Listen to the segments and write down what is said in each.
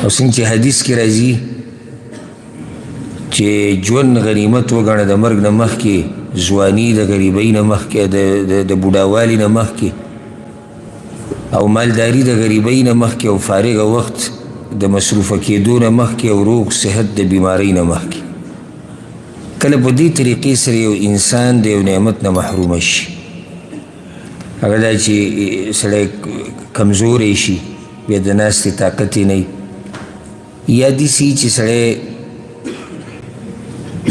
او څنګه چې حدیث کې راځي چې ژوند غنیمت وګڼه د مرګ نه مخکې، ځواني د غریبۍ نه مخکې، د بوډاوالي نه مخکې، او مالداري د غریبۍ نه مخکې، او فارغه وخت د مصروفه کېدو نه مخکې، او روغ صحت د بیمارۍ نه مخکې. کله په دې طریقې سره یو انسان د یو نعمت نه محرومه شي، هغه دا چې سړی کمزوری شي، بیا د ناستې طاقت یې نه وي، یا داسې چې سړی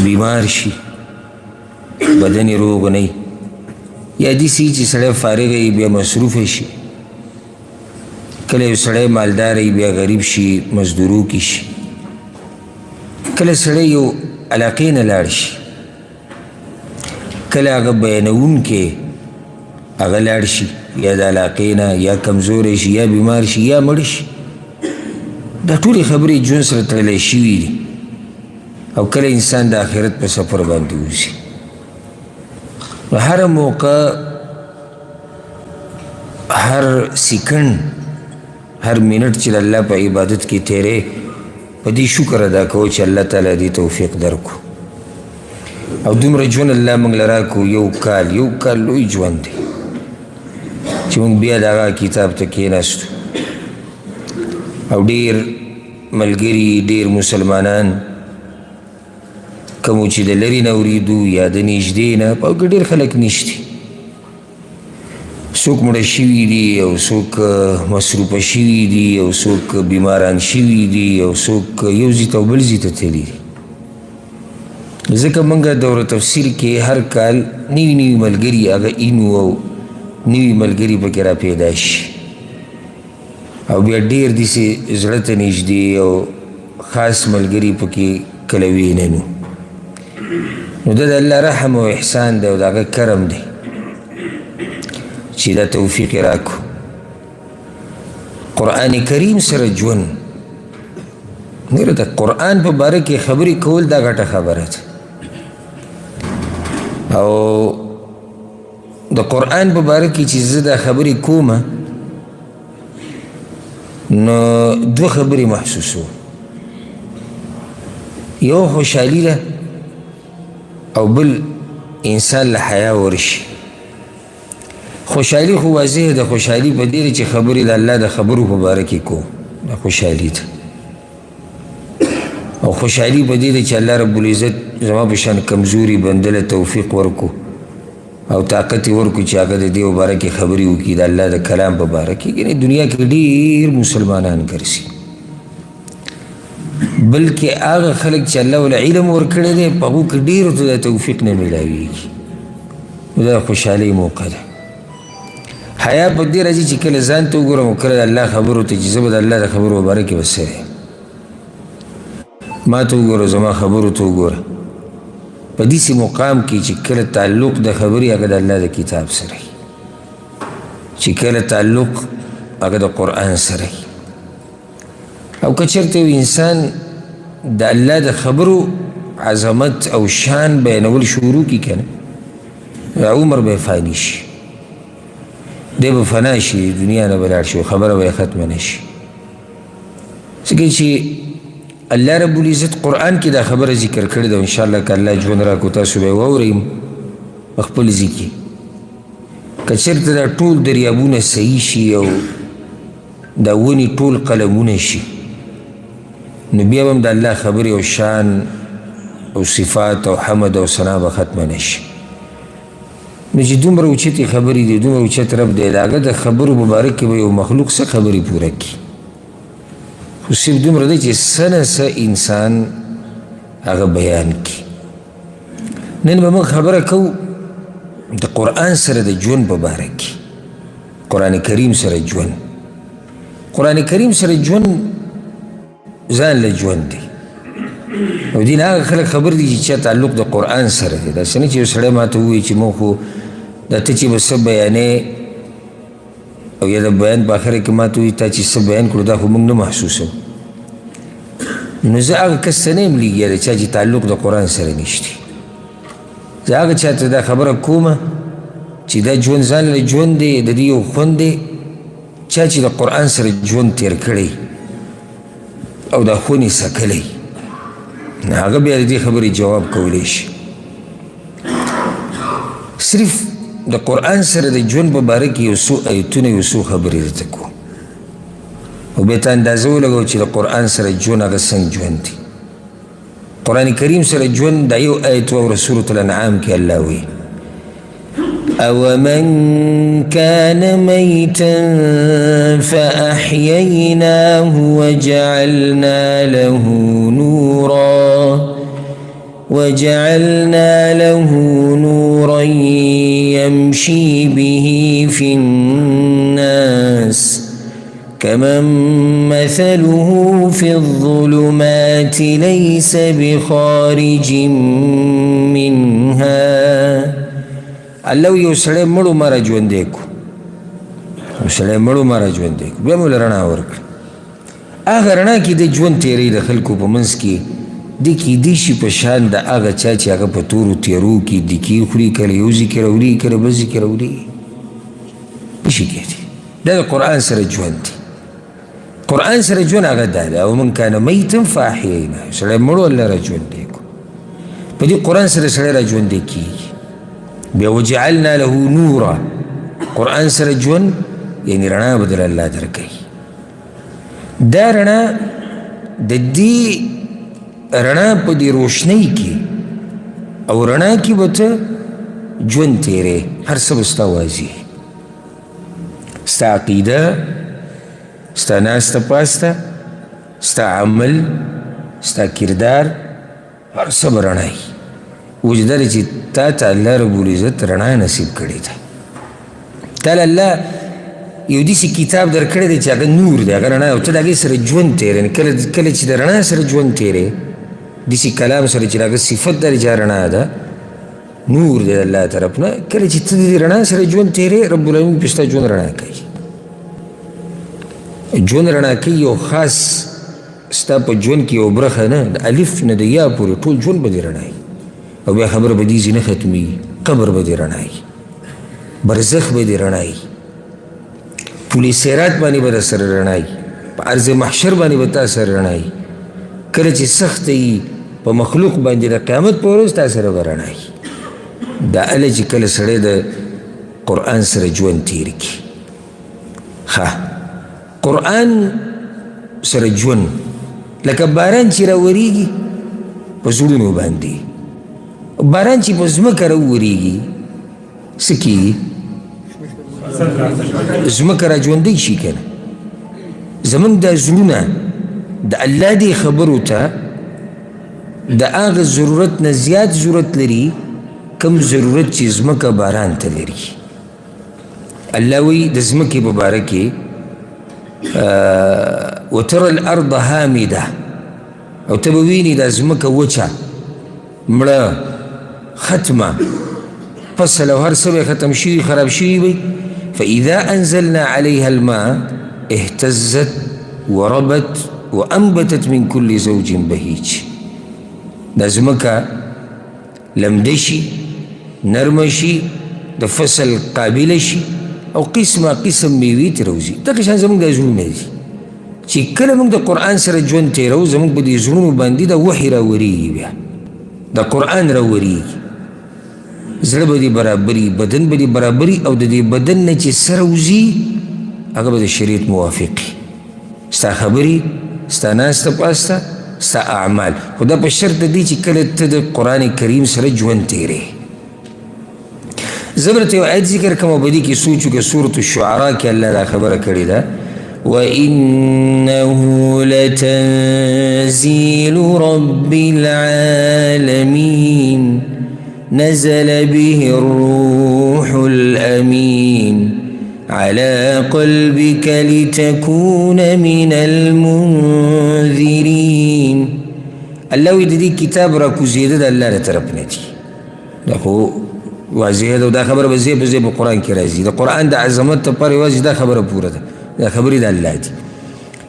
بیمار شي، بدن یې روغ نه وي، یا داسې چې سړی فارغه وي بیا مصروفه شي. کله یو سړی مالدار وي بیا غریب شي، مزدوروکي شي. کله سړی یو علاقې نه لاړ شي، کله هغه بیانونکی هغه لاړ شي، یا د علاقې نه یا کمزوری شي، یا بیمار شي، یا مړ شي. دا ټولې خبرې ژوند سره تړلی شوي دي. او کله انسان د آخرت په سفر باندې وځي، نو هر موقع، هر سیکنډ، هر منټ چې د الله په عبادت کې تیرې، په دې شکر ادا کوو چې الله تعالی دې توفیق درکو. او دومره ژوند الله موږ له راکړو، یو کال لوی ژوند دی چې موږ بیا د هغه کتاب ته کېناستو. او ډېر ملګري، ډېر مسلمانان کومو چې د لرې نه اورېدو یا د نږدې نه، په هغه ډېر خلک نشته. څوک مړه شوي دي، او څوک مصروفه شوي دي، او څوک بیماران شوي دي، او څوک یو ځای ته او بل ځای ته تللي دي. ځکه موږ دوره تفسیر کې هر کال نوي ملګري هغه اینو، او نوي ملګري پکې را پیدا شي، او بیا ډېر داسې زړه ته نږدې او خاص ملګري پکې کله ویننو. نو دا د الله رحم او احسان دی، او د هغه کرم دی چې دا توفیق یې راکړو. قرآن کریم سره ژوند، نور د قرآن په باره کې خبرې کول دا ګټه خبره ده. او د قرآن په باره کې چې زه دا خبرې کومه، نو دوه خبرې محسوسو. یو خوشحالي ده، او بل انسان له حیا ورشي. خوشحالي خو واضح ده، خوشحالي په دې چې خبرې د الله د خبرو په باره کې کوو، دا خوشحالي ده. او خوشحالي په دې چې الله رب العزت زما په شان کمزوري بنده له توفیق ورکو، او طاقت یې ورکو چې هغه د دې په باره کې خبرې وکړي، د الله د کلام په باره کې. یعنې دنیا کې ډېر مسلمانان ګرځي، بلکې هغه خلک چې الله ول علم ورکړی دی، په هغو کې ډېرو ته د توفیق نه میلاویږي. نو دا خوشحالۍ موقع ده. حیا په دې راځي چې کله ځان ته وګورم، او کله د الله خبرو ته چې زه به د الله د خبرو په باره کې به څه دی، ما ته وګوره، زما خبرو ته وګوره. په داسې مقام کې چې کله تعلق د خبرې هغه د الله د کتاب سره وي، چې کله تعلق هغه د قرآن سره وي. او که چېرته یو انسان د الله د خبرو عظمت او شان بیانول شروع کړي که نه، عمر به فانی شي، دی به فنا شي، دنیا نه به لاړ شي، خبره به یې ختمه نه شي. ځکه چې الله رب العزت قرآن کې دا خبره ذکر کړې ده. انشاءالله که الله ژوند راکړو تاسو به یې واورئ خپل ځای کې. که چېرته دا ټول دریابونه صحیح شي، او دا ونې ټول قلمونه شي، نو بیا به هم د الله خبرې او شان او صفات او حمد او ثنا به ختمه نه شي. نو چې دومره اوچتې خبرې دي، دومره اوچت رب دی، د هغه د خبرو مبارک کې به یو مخلوق څه خبرې پوره کړي. خو صرف دومره دی چې څه نه څه انسان هغه بیان کړي. نن به موږ خبره کوو د قرآن سره د ژوند په باره کې، قرآن کریم سره ژوند. قرآن کریم سره ژوند ځان له ژوند دی. او دین هغه خلک خبر دي چې چا تعلق د قرآن سره دی. داسې نه چې یو سړی ما ته ووایي چې موږ خو دا ته چې به څه بیانې، او یا د بیان په آخره کې ما ته ووایي تا چې څه بیان کړو دا خو موږ نه محسوسو. نو زه هغه کس ته نه یم لېږلی چا چې تعلق د قرآن سره نشته. زه هغه چا ته دا خبره کومه چې دا ژوند ځان له ژوند دی، د دې یو خوند دی. چا چې د قرآن سره ژوند تیر کړی، او دا خونې سکلی هغه بیا د دې خبرې جواب کولی شي. صرف د قرآن سره د ژوند په باره کې یو څو ایتونه یو څو خبرې درته کوو او بیا ته اندازه ولګوو چې د قرآن سره ژوند هغه څنګه ژوند دی. قرآن کریم سره ژوند دا یو آیت واوره سورة الانعام کې الله وایي أَوَمَنْ كَانَ مَيْتًا فَأَحْيَيْنَاهُ وَجَعَلْنَا له نورا يمشي به في الناس كمن مثله في الظلمات ليس بخارج منها. الله یو سړی مړو ماره ژوندی کو بیا مو له رڼا ورکړه. هغه رڼا کې د ژوند تېری د خلکو په منځ کې دی کیدی شي په شان د هغه چا چې هغه په تورو تیرو کې دیکې خوري، کله یو ذکر اوري کله بل ذکر اوري، نشي کېدی. دا د قرآن سره ژوند دی. قرآن سره ژوند هغه دا دی او من کان میتا فاحییناه. سړی مړو الله را ژوندی کو، په دې قرآن سره سړی را ژوندی کېږي. بیا وجعلنا له نورا، قرآن سره ژوند یعنی رڼا به در الله درکوي. دا رڼا د دې رڼا په دې روشنۍ کې او رڼا کې به ته ژوند تېرې، هر څه به ستا واضح، ستا عقیده، ستا ناسته پاسته، ستا عمل، ستا کردار، هر څه به رڼایي. وجه دا دی چې تا ته الله رب العزت رڼا نصیب کړې ده. تا له الله یو داسې کتاب درکړی دی چې هغه نور دی، هغه رڼا، او ته د هغې سره ژوند تېرې. کله چې د رڼا سره ژوند تېرې، داسې کلام سره چې هغه صفت دی چې رڼا ده، نور دی د الله طرف نه، کله چې ته د رڼا سره ژوند تېرې، رب العالمین پې ستا ژوند رڼا کوي. ژوند رڼا کوي یو خاص ستا په ژوند کې یو برخه نه، د الف نه د یا پورې ټول ژوند به دې رڼایي. او بیا خبره به دې ځي نه ختمېږي، قبر به دې رڼایي، برزخ به دې رڼایي، پل صراط باندې به در سره رڼایي، په عرض محشر باندې به تا سره رڼایي. کله چې سخت وي په مخلوق باندې د قیامت په ورځ تا سره به رڼایي. دا هله چې کله سړی د قرآن سره ژوند تېر کړي. قرآن سره ژوند لکه باران چې راورېږي په زړونو باندې، باران چې په ځمکه راوورېږي څه کېږي؟ ځمکه را ژوندی شي که نه. زمونږ دا زړونه د الله دې خبرو ته د هغه ضرورت نه زیات ضرورت لري کم ضرورت چې ځمکه باران ته لري. الله وایي د ځمکې په باره کې وترى الارض هامده، او ته به ویني دا ځمکه وچه، مړه، ختمه، فصل او هر څه به ختم شوي، خراب شوي وي. فاذا انزلنا عليها الماء اهتزت وربت وانبتت من كل زوج بهيج. دا ځمکه لمده شي، نرمه شي، د فصل قابله شي، او قسمه قسم میوې ترې راوځي. دغه شان زموږ دا زړونه دي چې کله موږ د قرآن سره ژوند تېروو، زموږ په دې زړونو باندې د وحي راورېږي، بیا د قرآن راورېږي، زړه به دې برابري، بدن به دې برابري، او د دې بدن نه چې څه راوځي هغه به د شریعت موافق وي. ستا خبرې، ستا ناسته پاسته، ستا اعمال، خو دا په شرط د دې چې کله ته د قرآن کریم سره ژوند تېرې. زه به درته یو آیت ذکر کوم او په دې کې سوچ وکړه. سورة الشعراء کې الله دا خبره کړې ده وَإِنَّهُ لَتَنزِيلُ رَبِّ الْعَالَمِينَ نَزَلَ بِهِ الرُّوحُ الْأَمِينُ عَلَى قَلْبِكَ لِتَكُونَ مِنَ الْمُنذِرِينَ. الله وی د دې کتاب را کوزېده د الله له طرف نه دي. دا خو واضح ده، دا خبره به ځای په ځای په قرآن کې راځي. د قرآن د عظمت لپاره یوازې دا خبره پوره ده، دا خبرې د الله دي،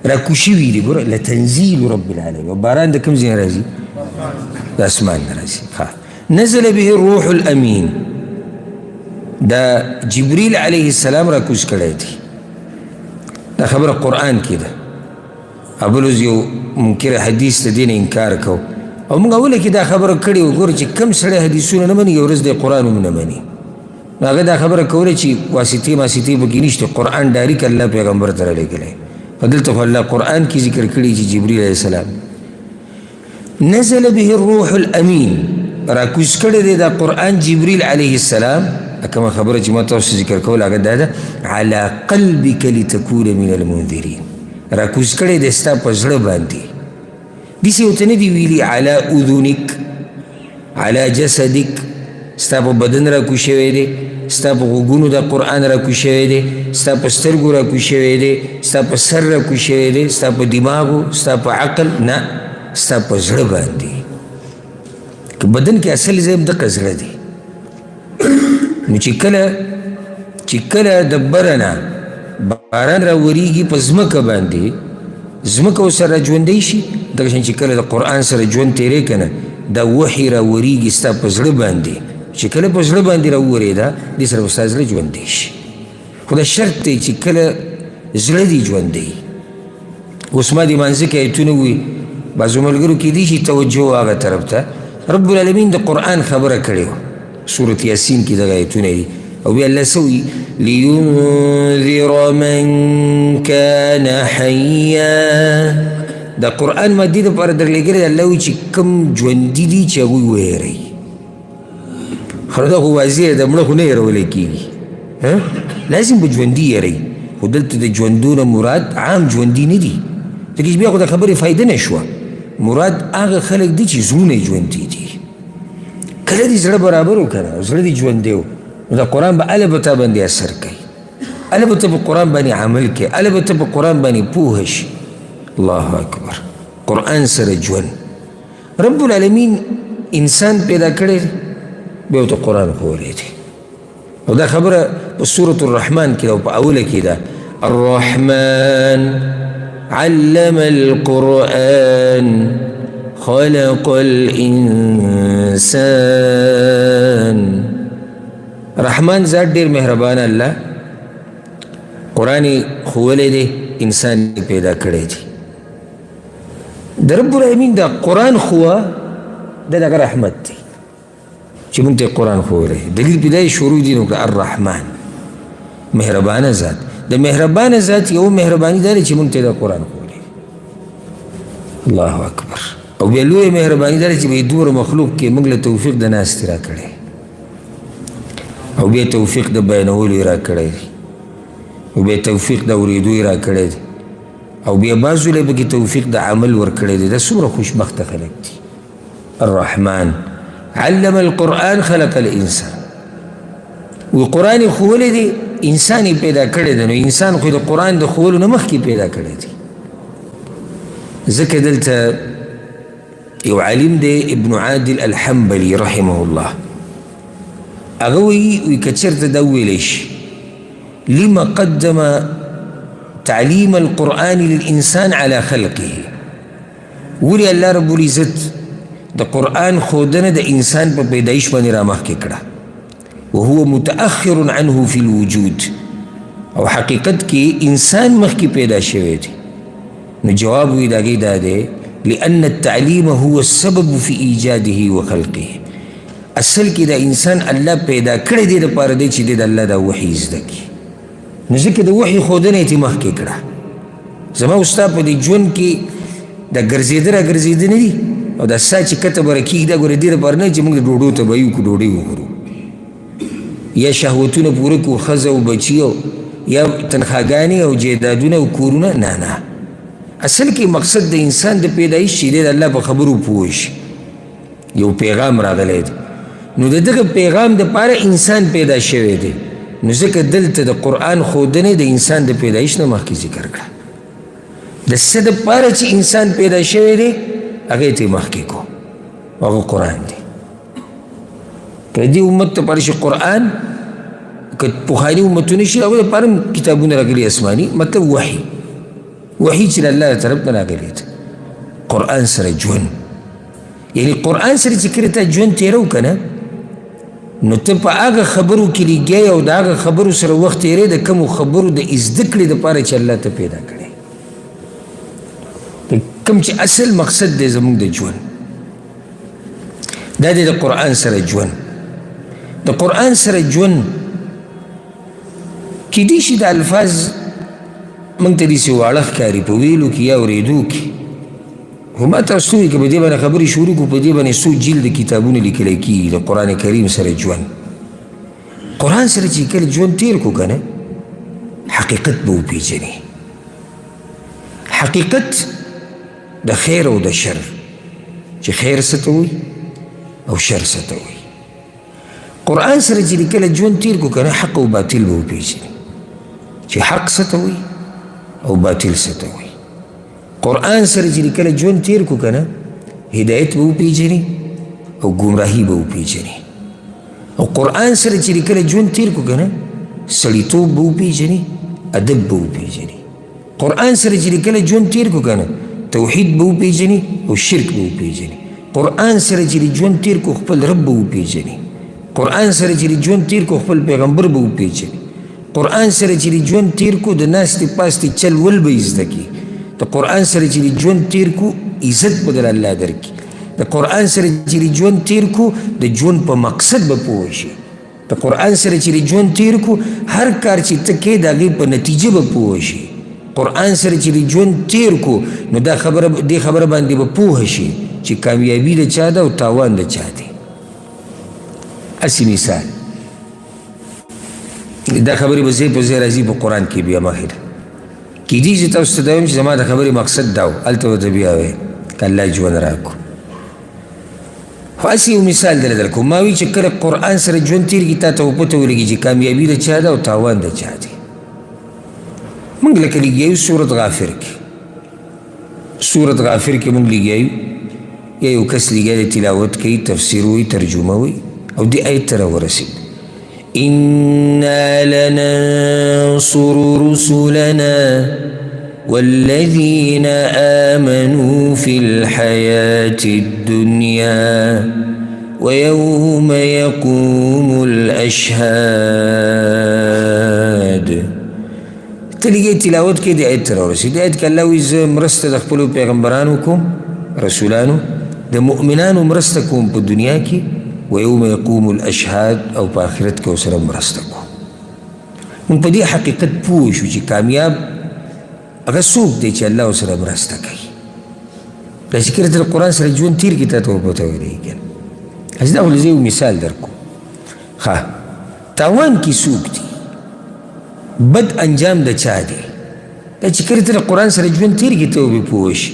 راکوز شوي دي. ګوره لتنزیل رب العالمین، او باران د کوم ځای نه راځي؟ د اسمان نه راځي. نزل به الروح الامین، دا جبریل علیه السلام راکوز کړی دی. دا خبره قرآن کې ده. ابلوز یو منکر حدیث ته دین انکار کو او موږ اوله کې دا خبره کړې وه ګوره چې کم سړی حدیثونه نه مني یو ورځ دی قرآن هم نه مني نو هغه دا خبره کوله چې واسطې ماسطې پکې نشته قرآن ډایرک الله پیغمبر ته رالیږلی په دلته خو الله قرآن کې ذکر کړي چې جبریل علیه السلام نزل به الروح الامین راکوز کړی دی دا قرآن جبریل علیه السلام کومه خبره چې ما تاسو ذکر کوله هغه دا ده علی قلبک لتکون من المنذرین راکوز کړی دی ستا په زړه باندې داسې ورته نه دي ویلي علی اذنک علی جسدک ستا په بدن راکوز شوی دی ستا په غوږونو دا قرآن راکوز شوی دی ستا په سترګو راکوز شوی دی ستا په سر راکوز شوی دی ستا په دماغو ستا په عقل نه ستا په زړه باندې که بدن کې اصل ځای هم دقه زړه دی نو چې کله د بره نه باران راورېږي په ځمکه باندې ځمکه ورسره ژوندی شي دغه شان چې کله د قرآن سره ژوند تېری که نه دا وحي راورېږي ستا په زړه باندې چې کله په زړه باندې راورېده دې سره به ستا زړه ژوندی شي خو دا شرط دی چې کله زړه دې ژوندی اوس ما دې مانځه کې ایتونه وي بعضو ملګرو کېدای شي توجه هغه طرف ته رب العالمین د قرآن خبره کړې وه سورة یاسین کې دغه ایتونه دي او بیا الله څه وایي لینذر من کان حیا دا قرآن ما دې دپاره درلېږلی دی الله وایي چې کوم ژوندي دي چې هغوی ویروي خو دا خو واضح ده مړه خو نه یرولی کېږي لازم به ژوندي یروي خو دلته د ژوندونه مراد عام ژوندي نه دي ځکه چې بیا خو د خبرې فایده نه شوه مراد هغه خلک دي چې زړونه یې ژوندي دي کله دې زړه برابر و که نه زړه دې ژوندی و نو دا قرآن به هله به تا باندې اثر کوي هله به ته په قرآن باندې عمل کوي هله به ته په قرآن باندې پوه شي الله اکبر قرآن سره ژوند رب العالمین انسان پیدا کړی بیا ورته قرآن ښوولی دی او دا خبره په سورة الرحمن کې ده او په اوله کې ده الرحمن علم القرآن خلق الانسان رحمان ذات ډیر مهربان الله قرآن ښوولی دی انسان پیدا کړی دی د رب العالمین دا قرآن ښووه دا دغه رحمت دی چې موږ ته قرآن ښوولی دلیل پې دا شروع دي نو الرحمن مهربانه ذات د مهربانه ذات یو مهرباني دا دی چې موږ ته دا قرآن ښوولی الله اکبر او بیا لویه مهرباني دا دی چې به دومره مخلوق کې موږ له توفیق د ناستې را کړی او بیا توفیق د بیانولو یې را کړی دی او بیا توفیق د اورېدو یې را کړی دی او بیا بعضو له پکې توفیق د عمل ورکړی دی دا څومره خوشبخته خلک دي الرحمن علم القرآن خلق الانسان و قرآن یې ښوولی دی انسان یې پیدا کړی دی نو انسان خو د قرآن د ښوولو نه مخکې پیدا کړی دی ځکه دلته یو عالم دی ابن عادل الحنبلي رحمه الله هغه وایي که چېرته دا وویلی شي لما قدم تعلیم القرآن للانسان على خلقه ولې الله رب العزت د قرآن ښودنه د انسان په پیدایش باندې را مخکې کړه وهو متأخر عنه في الوجود او حقیقت کې انسان مخکې پیدا شوی دی نو جواب وی د هغې دا دی لأن التعلیم هو السبب في ایجاده وخلقه اصل کې د انسان الله پیدا کړی دی دپاره دی چې دی د الله دا وحي زده کړي نو ځکه د وحي ښودنه یې مخکې کړه زما او ستا په دې ژوند کې دا ګرځېده را ګرځېده نه دي او دا سا چې کته به راکېږي دا ګوره دې دپاره نه چې موږ د ډوډو ته به یو کړو ډوډۍ وخورو یا شهوتونه پوره کړو ښځه او بچي او یا تنخواګانې او جایدادونه او کورونه نه نه اصل کې مقصد د انسان د پیدایش چې دی د الله په خبرو پوه شي یو پیغام راغلی دی نو د دغه پیغام دپاره انسان پیدا شوی دی نو ځکه دلته د قرآن ښودنې د انسان د پیدایش نه مخکې ذکر کړه د څه دپاره چې انسان پیدا شوی دی هغې ته یې مخکې کو هغه قرآن دی که دې امت دپاره چې قرآن که پخواني امتونه شي هغوی دپاره هم کتابونه راغلي اسماني مطلب وحي وحي چې د الله طرف نه راغلی دی قرآن سره ژوند یعنی قرآن سره چې کله تا ژوند تېرو که نه نو ته په هغه خبرو کې لګیا او د هغه خبرو سره وخت تېرې د کومو خبرو د زده کړې دپاره چې الله ته پیدا کړی کوم چې اصل مقصد دی زموږ د ژوند دا دی د قرآن سره ژوند د قرآن سره ژوند کیدای شي د الفاظ موږ ته داسې واړه ښکاري په ویلو کې یا اورېدو کې خو ما تاسو وایي که په دې باندې خبرې شروع کړو په دې باندې څو جلد کتابونه لیکلی کېږي د قرآن کریم سره ژوند قرآن سره چې کله ژوند تېر کړو که نه حقیقت به وپېژنې حقیقت د خیر او د شر چې خیر څه ته وایي او شر څه ته وایي قرآن سره چې کله ژوند تېر کړو که نه حق او باطل به وپېژنې چې حق څه ته وایي او باطل څه ته وایي قرآن سره چې کله ژوند تېر کړو که نه هدایت به وپېژنې او ګمراهي به وپېژنې او قرآن سره چې کله ژوند تېر کړو که نه سړیتوب به وپېژنې ادب به وپېژنې قرآن سره چې کله ژوند تېر کړو که نه توحید به وپېژنې او شرک به وپېژنې قرآن سره چې ژوند تېر کړو خپل رب به وپېژنې قرآن سره چې ژوند تېر کړو خپل پیغمبر به وپېژنې قرآن سره چې ژوند تېر کړو د ناستې پاستې چل ول به یې زده کړي د قرآن سره چې ژوند تېر کړو عزت به در الله درکړي د قرآن سره چې ژوند تېر کړو د ژوند په مقصد به پوه شي د قرآن سره چې ژوند تېر کړو هر کار چې ته کوې د هغې په نتیجه به پوه شي قرآن سره چې ژوند تېر کړو نو دې خبره باندې به پوه شي چې کامیابي د چا ده او تاوان د چا دی هسې مثال دا خبرې به ځای په ځای راځي په قرآن کې بیا مخې کیدای شي تاسو ته دا وایم چې زما د خبرې مقصد دا و هلته به ته بیا وایې که الله ژوند راکړو خو هسې یو مثال درله درکړو ما وایي چې کله قرآن سره ژوند تېر کړي تا ته به پته ولګي چې کامیابي د چا ده او تاوان د چا دی موږ لکه لګیایو سورت غافر کې سورت غافر کې موږ لګیایو یا یو کس لګیا دی تلاوت کوي تفسیر وایي ترجمه وایي او دې آیت ته راورسېد إنا لننصر رسلنا والذين آمنوا في الحياة الدنيا ويوم يقوم الأشهاد تلقي تلاوت کې د آیت راورسېد د آیت کې الله وایي زه مرسته د خپلو پیغمبرانو کوم رسولانو د مؤمنانو مرسته کوم په دنیا کې ويوم يقوم الاشهاد او په آخرت کې ورسره مرسته کوو موږ په دې حقیقت پوه شو چې کامیاب هغه څوک دی چې الله ورسره مرسته کوي داسې کله ته د قرآن سره ژوند تېر کړي تا ته ورپته ولګي که نه هسې دا خو زه یو مثال درکړو ښه تاوان کې څوک دی بد انجام د چا دی دا چې کله ته د قرآن سره ژوند تېر کړي ته به پوه شي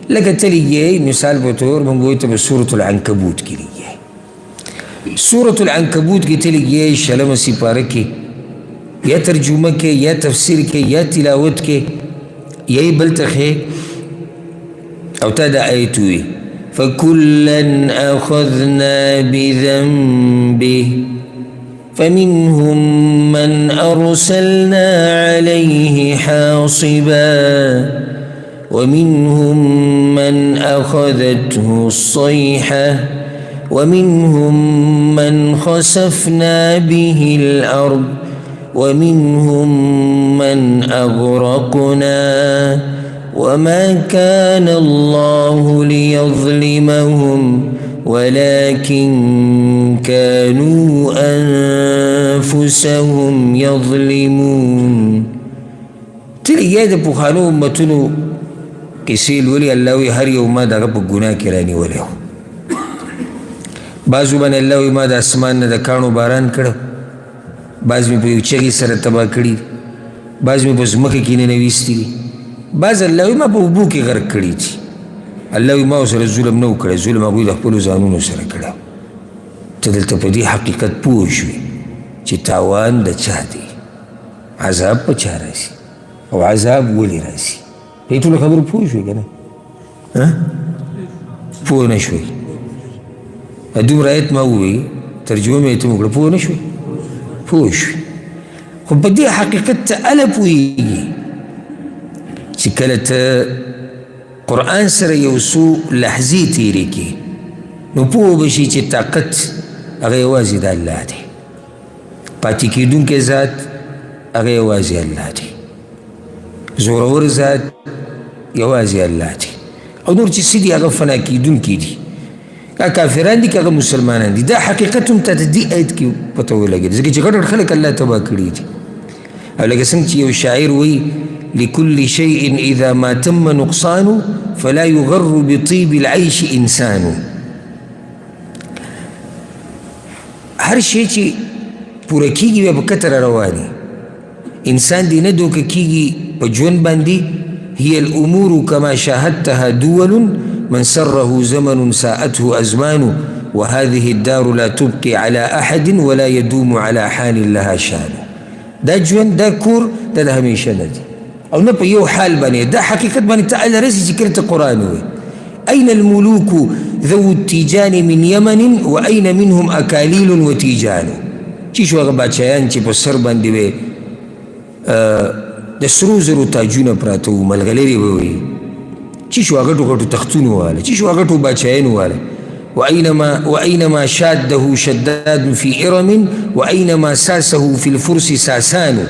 لکه ته لګیایي مثال په طور موږ وایو ته به سورة العنکبوت کې لګیایي سورة العنکبوت کې ته لګیایي شلمه سپاره کې یا ترجمه کې یا تفسیر کې یا تلاوت کې یا یې بل ته ښې او تا دا آیت ووایي فکلا اخذنا بذنبه فمنهم من أرسلنا عليه حاصبا ومنهم من أخذته الصيحة ومنهم من خسفنا به الأرض ومنهم من أغرقنا وما كان الله ليظلمهم ولكن كانوا أنفسهم يظلمون تلقي د پخوانو امتونو کیسې لولي الله وایي هر یو ما دغه په ګناه کې رانیولی و بعضو باندې الله وایي ما د اسمان نه د کاڼو باران کړه بعض مې په یو چغې سره تباه کړي بعض مې په ځمکه کې ننویستي دي بعض الله وایي ما په اوبو کې غرق کړي دي الله وایي ما ورسره ظلم نه و کړی ظلم هغوی د خپلو ځانونو سره کړی ته دلته په دې حقیقت پوه شوې چې تاوان د چا دی عذاب په چا راسي او عذاب ولې راسي دې ټولو خبرو پوه شوې که نه پوه نه شوې دومره آیت ما ووایي ترجمه مې ته وکړه پوه نه شوې پوه شوې خو په دې حقیقت ته هله پوهېږي چې کله ته قرآن سره یو څو لحظې تېرې کړي نو پوه به شي چې طاقت هغه یوازې د الله دی پاتې کېدونکی ذات هغه یوازې الله دی زورور ذات یوازې الله دی او نور چې څه دي هغه فنا کېدونکي دي، که کافران دي که هغه مسلمانان دي. دا حقیقت هم تا ته دې آیت کې پته ولګېده ځکه چې ګډ خلک الله تباه کړي دي. او لکه څنګه چې یو شاعر وایي لكل شيء إذا ما تم نقصان فلا يغر بطيب العيش إنسان. هر شی چې پوره کېږي بیا په کتره رواني، انسان دې نه دوکه کېږي په ژوند باندې. هي الأمور كما شاهدتها دول من سره زمن ساءته أزمان وهذه الدار لا تبقي على أحد ولا يدوم على حال لها شان. دا ژوند دا کور دا د همیشه نه دی او نه په یو حال باندې. دا حقیقت باندې ته اله رسي چې کله ته قرآن وایي. أين الملوك ذو التيجان من يمن وأين منهم أكاليل وتيجان. چی شو هغه بادشاهیان چې په سر باندې وې د سرو زرو تاجونه پراته وو، ملغلرې به وې. چی شو هغه غټو غټو تختونه واله، چی شو هغه غټو بادشاهیان واله. وأينما شاده شداد في إرم وأينما ساسه في الفرس ساسان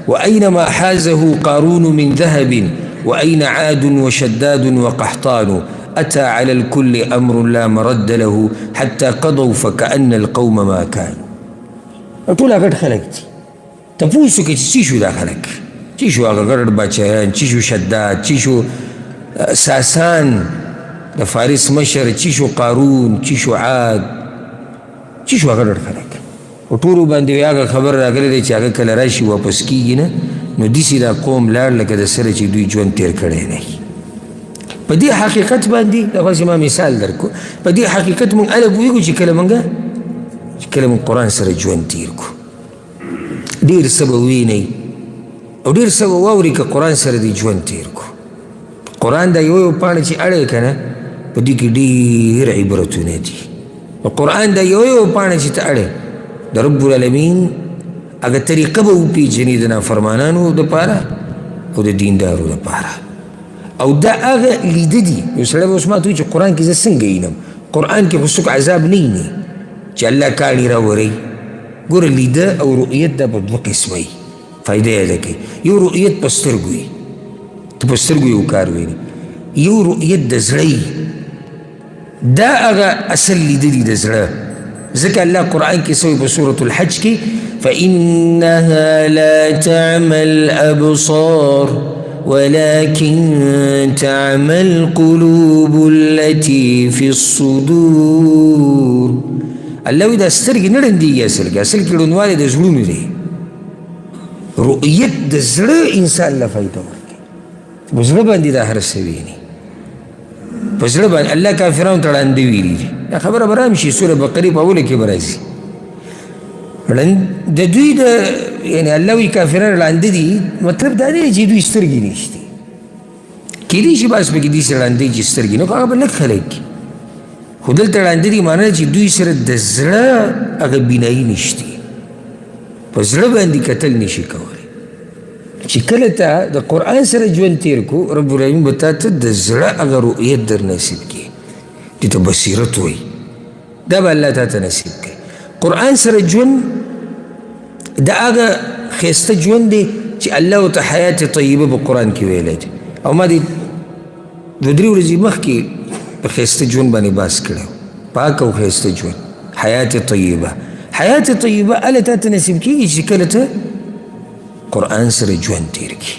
وأينما حازه قارون من ذهب وأين عاد وشداد وقحطان أتى على الكل أمر لا مرد له حتى قضوا فكأن القوم ما كانوا. ټول هغه خلک دي. تپوسو کې چې شو دا خلک، چې شو هغه ګډ بادشاهیان، چې شو شداد، چې شو ساسان د فارس مشر، چې شو قارون، چې شو عاد، چې شو هغه ګډ خلک. او ټولو باندې هغه خبر راغلی دی چې هغه کله راشي واپس کېږي نه، نو داسې دا قوم لاړ لکه د سره چې دوی ژوند تېر کړی نه وي. په دې حقیقت باندې دغسې ما مثال درکو، په دې حقیقت موږ هله پوهېږو چې کله موږ قرآن سره ژوند تېر کړو. ډېر څه به ووینئ او ډېر څه به واورئ که قرآن سره دې ژوند تېر کړو. قرآن دا یو پاڼه چې اړی که نه په دې کې ډېر عبرتونه دي. او قرآن دا یو پاڼه چې ته اړی د رب العالمین هغه طریقه به وپېژنې د نافرمانانو دپاره او د دیندارو دپاره. او دا هغه لیده دي. یو سړی به اوس ما ته وایي چې قرآن کې زه څنګه وینم؟ قرآن کې خو څوک عذاب نه ویني چې الله کاڼي راوروي. ګوره لیده او رؤیت دا په دوه قسمه وي، فایده یاده کوي. یو رؤیت په سترګو وي، ته په سترګو یو کار ویني. یو رؤیت د زړه دا هغه اصل لیده دي د زړه. ځکه الله قرآن کې څه په سورة الحج کې فإنها لا تعمى الأبصار ولكن تعمى القلوب التي في الصدور. الله وی دا سترګې نه ړندېږي، اصل کې ړندوالی د زړونو دی. رؤیت د زړه انسان له فایده ورکوي. په زړه باندې دا هر څه ویني، په زړه باندې. الله کافرانو ته ړانده ویلي دي. دا خبره به رام شي سوره بقرې په اوله کې به راځي. د دوی د یعنې الله وی کافران ړانده دي، مطلب دا دی چې دوی سترګې نشته. کېدای شي بعض پکې داسې ړانده چې سترګې نه، خو هغه به لږ خلک خو دلته ړانده دي معنی چې دوی سره د زړه هغه بینایي نشته، په زړه باندې کتل نشي کولی. چې کله ته د قرآن سره ژوند تېر کړو، رب العالمین به تا ته د زړه هغه رؤیت در نصیب کړي، دې ته بصیرت وایي. دا به الله تا ته نصیب کړي. قرآن سره ژوند دا هغه ښایسته ژوند دی چې الله ورته حیات طیبه په قرآن کې ویلی دی. او ما دې دوه درې ورځې مخکې په ښایسته ژوند باندې بحث کړی، پاک او ښایسته ژوند، حیات طیبه. حیات طیبه هله تا ته نصیب کېږي چې کله ته قرآن سره ژوند تېر کړي.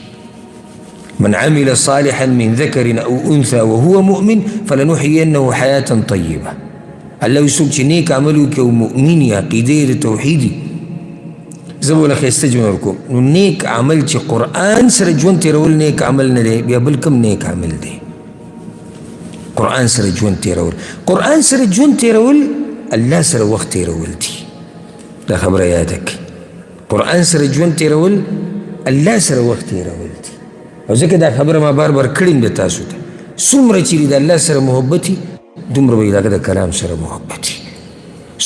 من عمل صالحا من ذكر او انثى وهو مؤمن فلنحيينه حیاة طیبه. الله وی څوک چې نیک عمل وکړي او مؤمن یې، عقیده یې د توحید وي، زه به له ښایسته ژوند ورکوم. نو نیک عمل چې قرآن سره ژوند تېرول نیک عمل نه دی، بیا بل کوم نیک عمل دی؟ قرآن سره ژوند تېرول. قرآن سره ژوند تېرول الله سره وخت تېرول دي. دا خبره یاده کړئ. قرآن سره ژوند تېرول الله سره وخت تېرول دي. او ځکه دا خبره ما بار بار کړې ده تاسو ته، څومره چې د الله سره محبت وي دومره به یې د هغه د کلام سره محبت وي.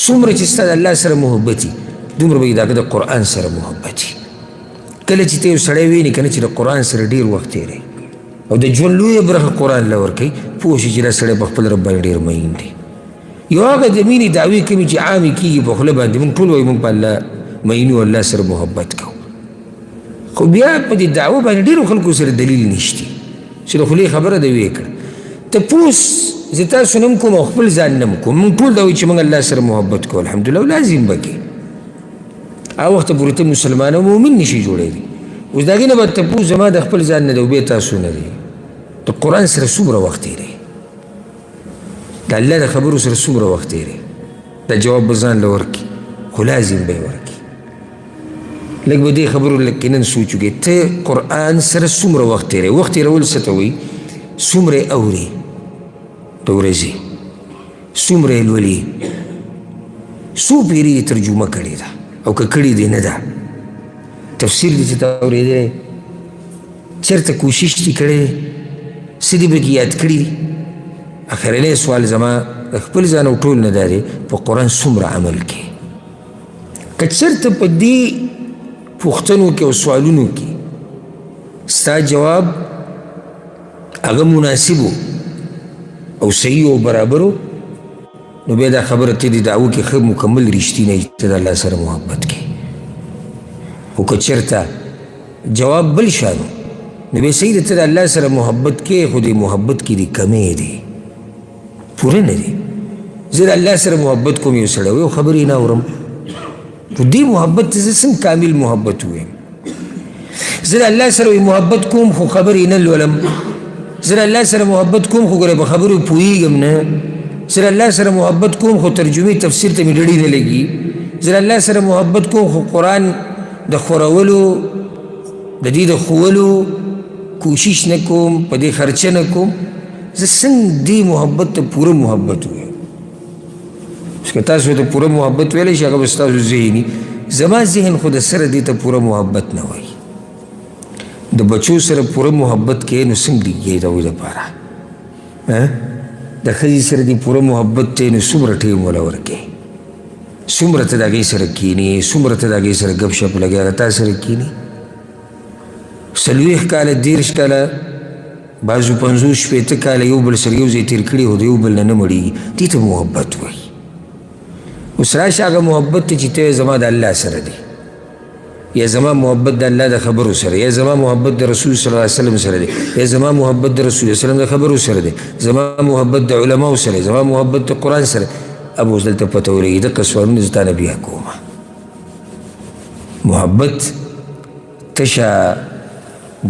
څومره چې ستا د الله سره محبت وي دومره به یې د هغه د قرآن سره محبت وي. کله چې ته یو سړی وینې که نه چې د قرآن سره ډېر وخت تېروي او د ژوند لویه برخه قرآن له ورکوي، پوه شي چې دا سړی په خپل رب باندې ډېر مین دی. یو هغه د مینې دعوې کوي چې عامې کېږي په خوله باندې، موږ ټول وایو موږ په الله مینو، الله سره محبت کوو، خو بیا په دې دعوه باندې ډېرو خلکو سره دلیل نشته چې د خولې خبره ده ویې کړه. تپوس زه تاسو نه هم کوم او خپل ځان نه هم کوم موږ ټول دا وایو چې موږ الله سره محبت کوو الحمدلله او لازم به کې هغه وخته پورې ته مسلمان او مؤمن نشي جوړېدی اوس د هغې نه به تپوس زما د خپل ځان نه دی او بیا تاسو نه دی د قرآن سره څومره وخت تېری د الله د خبرو سره څومره وخت تېری دا جواب به ځان له ورکړي خو لازم به یې ورکړي لږ به دې خبرو لږ نن سوچ وکړې ته قرآن سره څومره وخت تېری وخت تېرول څه ته وایي څومره یې اورې د ورځې څومره یې لولې څو پیرې یې ترجمه کړې ده او که کړې دې نه ده تفسیر دې چې ته اورېدلی چېرته کوشش دې کړی څه دې پکې یاد کړي دي اخرنی سوال زما د خپل ځان او ټول نه دا دی په قرآن څومره عمل کې که چېرته په دې پوښتنو کې او سوالونو کې ستا جواب هغه مناسب او صحیح او برابر نو بیا دا خبره ته دې دعوه کې ښه مکمل رښتینی ته د الله سره محبت کې خو که چېرته جواب بل شانو نو بیا صحیح ده ته د الله سره محبت کې خو دې محبت کې دې کمی دی پوره نه دی زه د الله سره محبت کوم یو سړی یو خبرې نه اورم خو دې محبت ته زه څنګه کامل محبت ووایم زه د الله سره محبت کوم خو خبرې نه لولم زه د الله سره محبت کوم خو ګوره په خبرو پوهېږم نه زه د الله سره محبت کوم خو ترجمې تفسیر ته مې ډډې نه لګي زه د الله سره محبت کوم خو قرآن د خورولو د دې د ښوولو کوشش نه کوم په دې خرچه نه کوم زه څنګه دې محبت ته پوره محبت ووایم اوس که تاسو ته پوره محبت ویلی شي هغه به ستاسو ذهني زما ذهن خو د سره دې ته پوره محبت نه وایي د بچو سره پوره محبت کې نو څنګه لګي د هغوی دپاره د ښځې سره دې پوره محبت دی نو څومره ټیم وله ورکوې څومره ته د هغې سره کښېنې څومره ته د هغې سره ګپ شپ لګې هغه تا سره کښېني 40 کاله 30 کاله بعضو 50 شپېته کاله یو بل سره یو ځای تېر کړي خو د یو بل نه نه مړېږي دې ته محبت وایي اوس راشه هغه محبت ته چې ته زما د الله سره دی یا زما محبت د الله د خبرو سره یا زما محبت د رسول صلی الله علیه وسلم سره دی یا زما محبت د رسول صلی الله علیه وسلم د خبرو سره دی زما محبت د علماو سره زما محبت د قرآن سره اب اوس دلته پته ولګي دغه سوالونه زه تا نه بیا کوم محبت تشه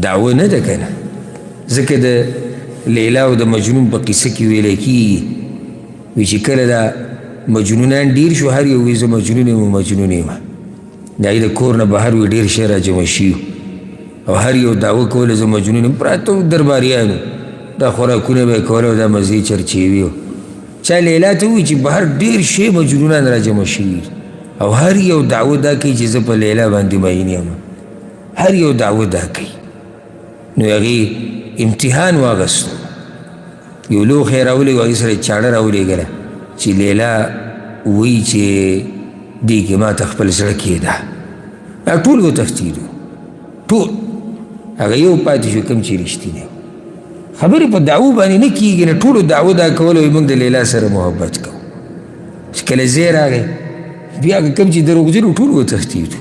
دعوه نه ده که نه ځکه د لیلا او د مجنون په قصه کې ویلی کېږي وی چې کله دا مجنونان ډېر شو هر یو وی زه مجنون یم و مجنون یم د هغې د کور نه بهر وی ډېر شی را جمع شي او هر یو دعوه کوله زه مجنون یم پراته درباریانو دا خوراکونه به یې کول او دا مزې چرچې وي چا لیلا ته ووایي چې بهر ډېر شی مجنونان را جمع شوي او هر یو دعوه دا کوي چې زه په لیلا باندې مین یم هر یو دعوه دا کوي نو هغې امتحان واغستو یو لوښی یې راولېږو هغې سره یې چاړه راولېږله چې لیلا وایي چې دې کې ما ته خپل زړه کېده ټول وتښتېدو ټول هغه یو پاتې شو کوم چې رښتینی خبرې په دعوو باندې نه کېږي نه ټولو دعوه دا کوله وایي موږ د لیلا سره محبت کوو چې کله ځای راغی بیا هغه کوم چې دروغجن ټول وتښتېدو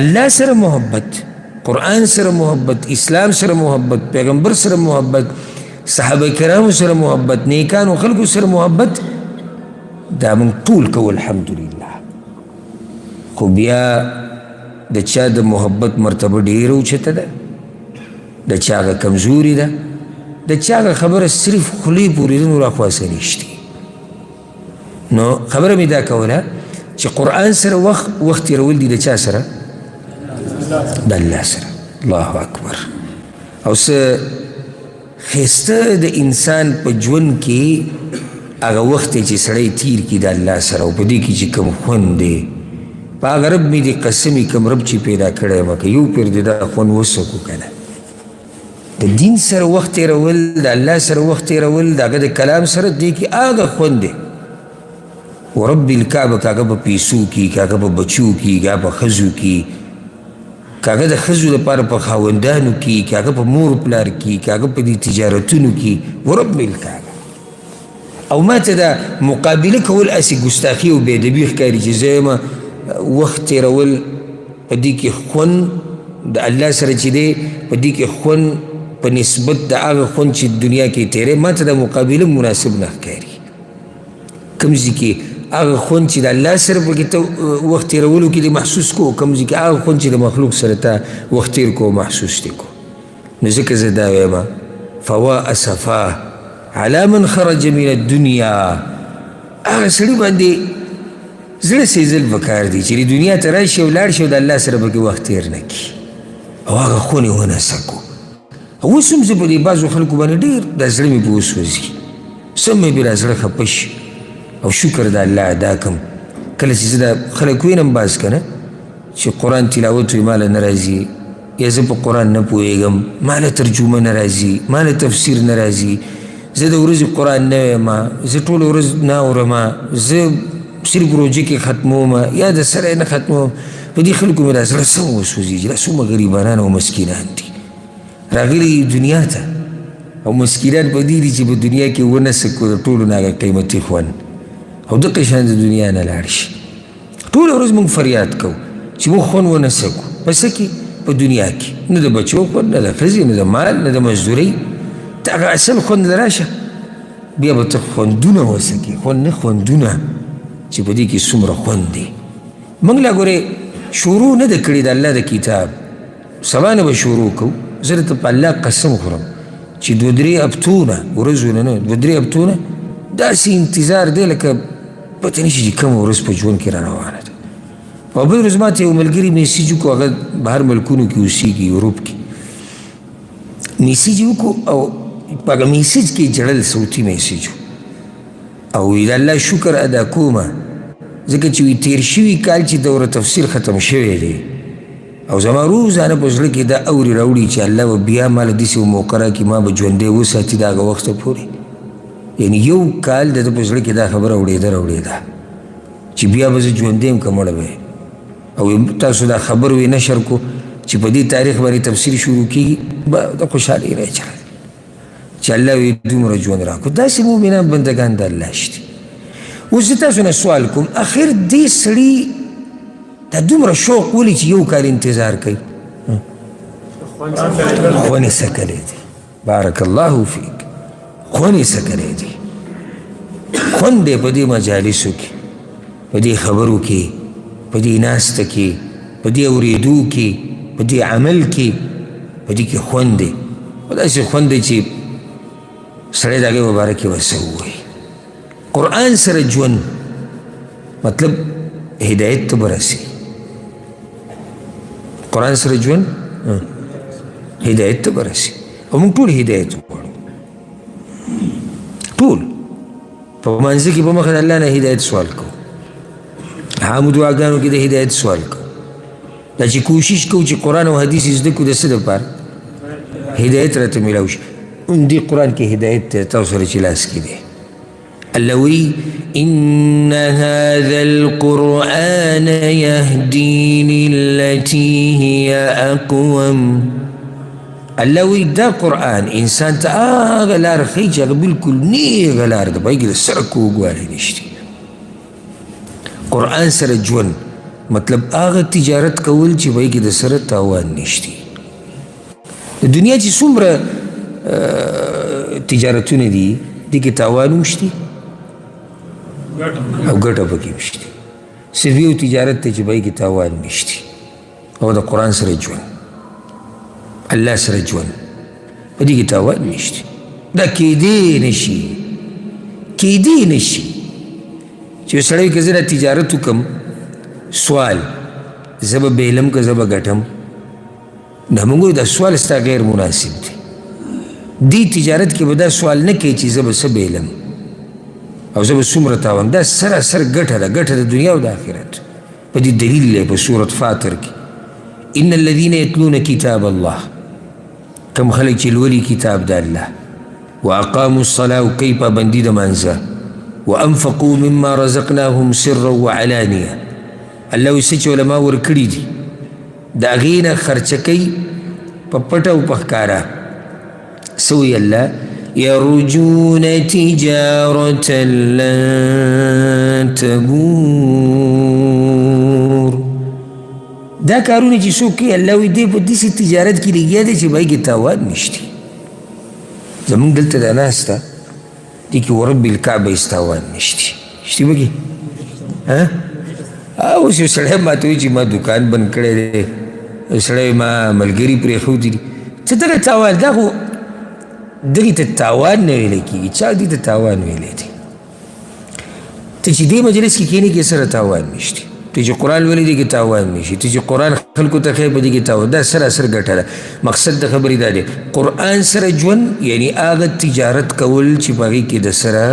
الله سره محبت قرآن سره محبت اسلام سره محبت پیغمبر سره محبت صحابه کرامو سره محبت نیکانو خلکو سره محبت دا موږ ټول کوو الحمدلله خو بیا د چا د محبت مرتبه ډېره اوچته ده د چا هغه کمزوري ده د چا هغه خبره صرف خولې پورې ده نور اخواسه نشتي نو خبره مې دا کوله چې قرآن سره وخت تېرول دي د چا سره د الله سره الله اکبر او څه ښایسته د انسان په ژوند کې هغه وخت دی چې سړی تیر کړي د الله سره او په دې کې چې کوم خوند دی په هغه رب مې دې قسمي کوم رب چې پیدا کړی یم که یو پیر دې دا خوند وسکو که نه د دین سره وخت تېرول د الله سره وخت تېرول د هغه د کلام سره دې کې هغه خوند دی ورب الکعبه که هغه په پیسو کې که هغه په بچو کې که هغه په ښځو کې که هغه د ښځو لپاره په خاوندانو کې که هغه په مور پلار کې که هغه په دې تجارتونو کې ورب الکعبه او ما ته دا مقابله کول اسې ګستاخي او بېادبي ښکاري چې زه یم وخت تېرول په دې کې خوند د الله سره چې دی په دې کې خوند په نسبت د هغه خوند چې دنیا کې تیری ما ته د مقابله مناسب نه ښکاري. کوم ځای کې هغه خوند چې د الله سره پکې ته وخت تېرولو کې دې محسوس کو، کوم ځای کې هغه خوند چې د مخلوق سره ته وخت تېر کو محسوس دې کو. نو ځکه زه دا وایم فوا اسفا علی من خرج من الدنیا، هغه سړي باندې زړه سېزل پکار دي چې د دنیا ته راشي او لاړ شي او د الله سره پکې وخت تېر نه کړي او هغه خونې ونه سکو. اوس هم زه په دې بعضو خلکو باندې ډېر دا زړه مې په وسوځي، سم مې بې را زړه خفه شي او شکر د الله ادا کړم کله چې زه دا خلک وینم باز که نه چې قرآن تلاوت وي ما له نه راځي، یا زه په قرآن نه پوهېږم ما له ترجمه نه راځي، ما له تفسیر نه راځي، زه د ورځې قرآن نه وایم، زه ټوله ورځ نه اورم، زه صرف روژه کې ختموم یا د سره یې نه ختموم. په دې خلکو مې دا زړه سم وسوځي چې دا څومره غریبانان او مسکینان دي راغلي دنیا ته، او مسکینان په دې دي چې په دنیا کې ونه سکو د ټولو نه هغه قیمتي خوند او دقه شان د دنیا نه لاړ شي. ټوله ورځ موږ فریاد کوو چې موږ خوند ونه سکو په څه کې؟ په دنیا کې، نه د بچو خوند، نه د ښځې، نه د مال، نه د مزدورۍ، ته هغه اصل خوند راشه بیا به ته خوندونه وسکې، خوند نه خوندونه چې په دې کې څومره خوند دی. موږ لا ګورې شروع نه ده کړې د الله د کتاب، سبا نه به شروع کوو. زه درته په الله قسم خورم چې دوه درې هفتونه ورځونه نه، دوه درې هفتونه داسې انتظار دی لکه پته نه شي چې کومه ورځ په ژوند کې را روانه ده. او بل ورځ ما ته یو ملګري میسیج وکړو، هغه بهر ملکونو کې اوسېږي، یوروپ کې، میسیج وکړو او په هغه میسیج کې جړل صوتي میسیج او وی د الله شکر ادا کومه ځکه چې وی تیر شوي کال چې دوره تفسیر ختم شوی دی او زما روزانه په زړه کې دا اوري راوړي چې الله به بیا ما له داسې یو موقع راکړي ما به ژوندی وساتي د هغه وخته پورې. یعنې یو کال د ده په زړه کې دا خبره اورېده چې بیا به زه ژوندی یم که مړه به یم. او تاسو دا خبر وی نشر کو چې په دې تاریخ باندې تفسیر شروع کېږي د خوشحالۍ رایې چلوي چې الله وی دومره ژوند راکړو. داسې مؤمنان بندګان د الله شته. اوس زه تاسو نه سوال کوم اخر دې سړي دا دومره شوق ولې چې یو کال انتظار کوي؟ خونې سکلی دی. بارک الله فیک. خونې سکلی دی. خوند دی په دې مجالسو کې، په دې خبرو کې، په دې ناسته کې، په دې اورېدو کې، په دې عمل کې، په دې کې خوند دی. او داسې خوند دی چې سړی د هغې مباره کې به څه ووایي. قرآن سره ژوند مطلب هدایت ته به رسي. قرآن سره ژوند هدایت ته به رسي او موږ ټول هدایت غواړو، ټول په منځ کې به مخه د الله نه هدایت سوال کوو، عامو دعاګانو کې د هدایت سوال کوو. دا چې کوشش کوو چې قرآن او حدیث زده کړو د څه دپاره؟ هدایت راته میلاو شي. دې قرآن کې هدایت تاسو سره چې لاس کې دی. الله وی ان هذا القرآن يهدي للتي هي اقوم. الله وی دا قرآن انسان ته هغه لار ښیي چې هغه بلکل نیغه لار ده، په هغې کې د سړک اوږدوالی نشته. قرآن سره ژوند مطلب هغه تجارت کول چې په هغې کې د سره تاوان نشته. د دنیا چې څومره تجارتونه دي دې کې تاوان هم شته او ګټه پکې هم شته. صرف یو تجارت دی چې په هغې کې تاوان نشته او د قرآن سره ژوند، الله سره ژوند، په دې کې تاوان نشته. دا کیدی نشي چې یو سړی که زه دا تجارت وکړم سوال زه به بیلم که زه به ګټم، نه موږ وایو دا سوال ستا غیر مناسب دی. دې تجارت کې به دا سوال نه کوي چې زه به څه بیلم او زه به څومره تاوان. دا سراسر ګټه ده، ګټه د دنیا او د آخرت. په دې دلیل دی په سورت فاطر کې ان الذین یتلون کتاب الله، کم خلک چې لولي کتاب د الله، واقاموا الصلاة او کوي پابندي د مانځه، وانفقوا مما رزقناهم سرا وعلانیه. الله وایي څه چې علما ورکړي دي د هغې نه خرچه کوي په پټه او په ښکاره. څه وایي الله؟ یرجون تجارة لن تبور. دا کارونه چې څوک کوي الله وایي دی په داسې تجارت کې لګیا دی چې په هغې کې تاوان نشته. زمونږ دلته دا ناسته دې کې ورب الکعبه هېڅ تاوان نشته شتي پکې اوس یو سړی ماته وایي چې ما دوکان بند کړی دی یو سړی ما ملګري پرېښودي دي څه دغه تاوان دا خو دغې ته تاوان نه ویلی کېږي چا دې ته تاوان ویلی دی ته چې دې مجلس کې کښېنې کې سره تاوان نشته ته چې قرآن ولې دې کې تاوان نشي ته چې قرآن خلکو ته ښایي په دې کې تاوان دا سراسر ګټه ده مقصد د خبرې دا دی قرآن سره ژوند یعنی هغه تجارت کول چې په هغې کې د سره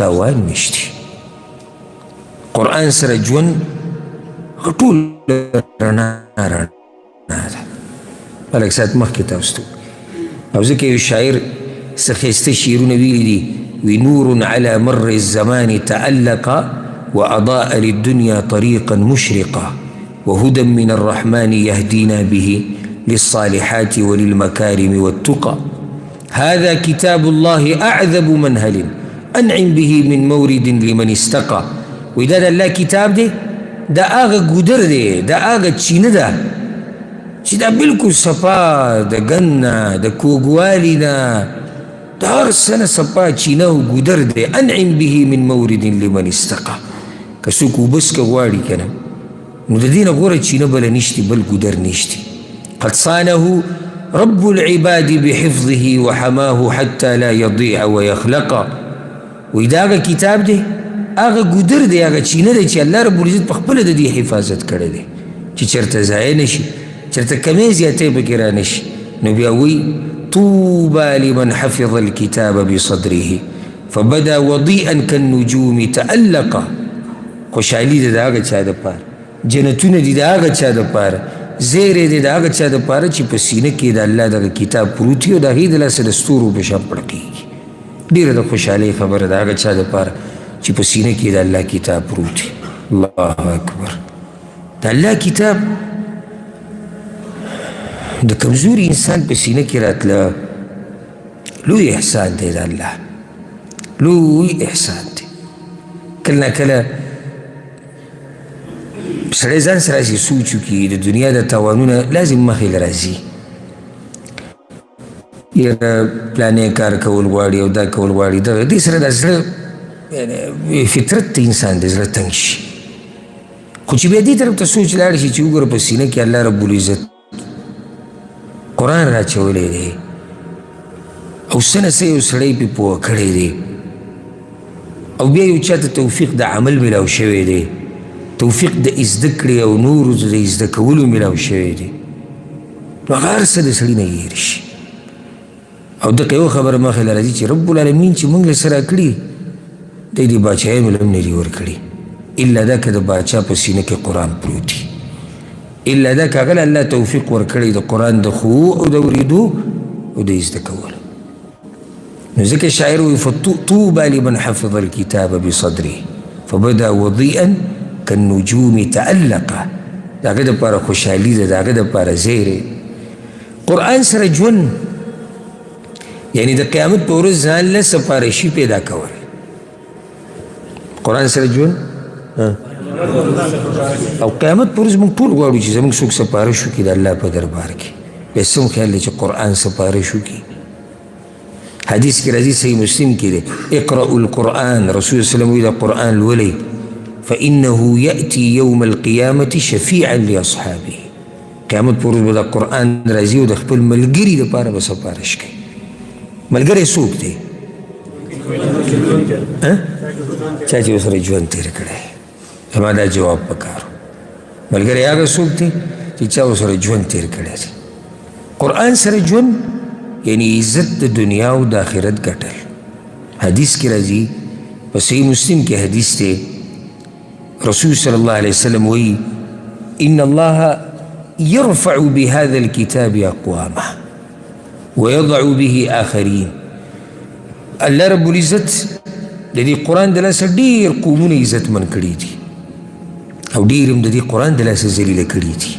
تاوان نشته قرآن سره ژوند ټول رڼا ده لږ ساعت مخکې تاسو ته او ځکه یو شاعر څه ښایسته شعرونه ویلي دي وی نور على مر الزمان تعلق وأضاء للدنيا طريقا مشرقا وهدى من الرحمن يهدينا به للصالحات وللمكارم والتقى هذا كتاب الله أعذب منهل أنعم به من مورد لمن استقى وإذا دا الله كتاب دي دا آغا قدر دي دا آغا چين دا چې دا بلکل صفا د ګنه د کوږوالي نه د هر څه نه صفا چینه او ګودر دی انعم به من مورد لمن استقى که څوک اوبه څکه غواړي که نه نو د دې نه غوره چینه بله نشتي بل ګودر نشتي قد صانه رب العباد بحفظه وحماه حتى لا يضيع ويخلق وی دا هغه کتاب دی هغه ګودر دی هغه چینه دی چې الله رب العزت په خپله د دې حفاظت کړی دی چې چېرته ضایع نه شي چرته کمی زیاتی پکې را نشي نو بیا وی طوبى لمن حفظ الكتاب بصدره فبدا وضيئا كالنجوم تألقا خوشحالي دی د هغه چا دپاره جنتونه دي د هغه چا دپاره زیری دی د هغه چا دپاره چې په سینه کې د الله دغه کتاب پروت وي او د هغې د لاسه د ستورو په شان پړقېږي ډېره د خوشحالۍ خبره د هغه چا دپاره چې په سینه کې د الله کتاب پروت وي الله اکبر د الله کتاب د کمزوري انسان په سینه کې راتله لوی احسان دی د الله لوی احسان دی کله نه کله سړی ځان سره چې سوچ وکړي د دنیا د تاوانونه لازم مخې له راځي یاره پلانې کار کول غواړي او دا کول غواړي دې سره د زړه فطرت د انسان د زړه تنګ شي خو چې بیا دې طرف ته سوچ لاړ شي چې وګوره په سینه کې الله رب العزت قرآن را چولی دی او سنه سه یو سړی پې پوه کړی دی او بیا یو چاته توفیق د عمل ملاو شوی دی توفیق د زده کړې او نورو د زده کولو ملاو شوی دی نو هغه هر څه د سړي نه هېر شي او دغه یو خبره مخې له راځي چې رب العالمین چې موږ له سره کړي دی د باچایانو له هم نه دي ورکړي الا دا که د باچا په سینه کې قرآن پروت وي الا دا که هغه الله توفیق ورکړی د قرآن د ښوو او د اورېدو او د زده کولو نو ځکه شاعر وایي فطوبى لمن حفظ الكتاب بصدره فبدا وضيئا كالنجوم تألقا د هغه دپاره خوشحالي ده د هغه دپاره زیری قرآن سره ژوند یعنی د قیامت په ورځ ځان له سفارشي پیدا کول قرآن سره ژوند او قیامت پر ورځ موږ ټول غواړو چې زموږ څوک سپارش وکړي د الله په دربار کې بیا څه خیال دی چې قرآن سپارش وکړي حدیث کې راځي صحیح مسلم کې دی اقرأوا القرآن رسول صلی الله علیه وسلم وایي د قرآن لولئ فإنه يأتي يوم القيامة شفيعا لأصحابه قیامت پر ورځ به د قرآن راځي او د خپل ملګري دپاره به سپارش کوي ملګری څوک دی چا چې ورسره ژوند تېر کړی زما دا جواب پکارو ملګری هغه څوک دی چې چا ورسره ژوند تېر کړی دی قرآن سره ژوند یعنی عزت د دنیا او د آخرت ګټل حدیث کې راځي په صحیح مسلم کې حدیث دی رسول صلی الله علیه وسلم وایي ان الله يرفع بهذا الكتاب اقوامه ويضع به آخرين الله رب العزت د دې قرآن د لاسه ډېر قومونه عزتمن کړي دي او ډېر هم د دې قرآن د لاسه ذلیله کړي دي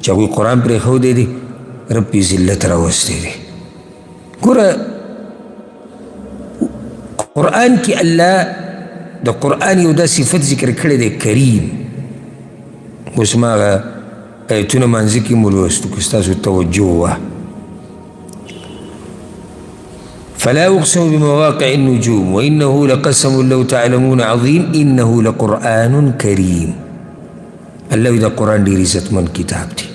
چې هغوی قرآن پرېښودی دی رب یې ذلت راوستی دی ګوره قرآن کې الله د قرآن یو دا صفت ذکر کړی دی کریم اوس ما هغه ایتونه مانځه کې مو لوستو که ستاسو توجه وه فلا اقسم بمواقع النجوم وانه لقسم لو تعلمون عظيم انه لقرآن کریم. الله وی دا قرآن ډیر عزتمن کتاب دی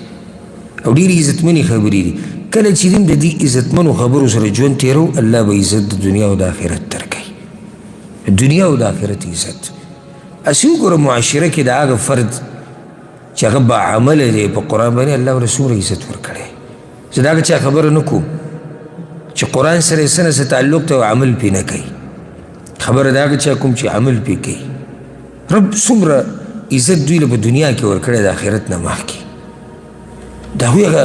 او ډیر عزتمنې خبرې دي. کله چې موږ د دې عزتمنو خبرو سره ژوند تېرو الله به عزت د دنیا او د آخرت درکوي. دنیا او د آخرت عزت. اسی وګوره معاشره کې د هغه فرد چې هغه باعمله دی په قرآن باندې الله ورله څومره عزت ورکړی. زه د هغه چا خبره نه کوم چې قرآن سره یې څه نه څه تعلق دی او عمل پرې نه کوي. خبره د هغه چا کوم چې عمل پرې کوي. رب څومره عزت دوی له په دنیا کې ورکړی د آخرت نه مخکې. د هغوی هغه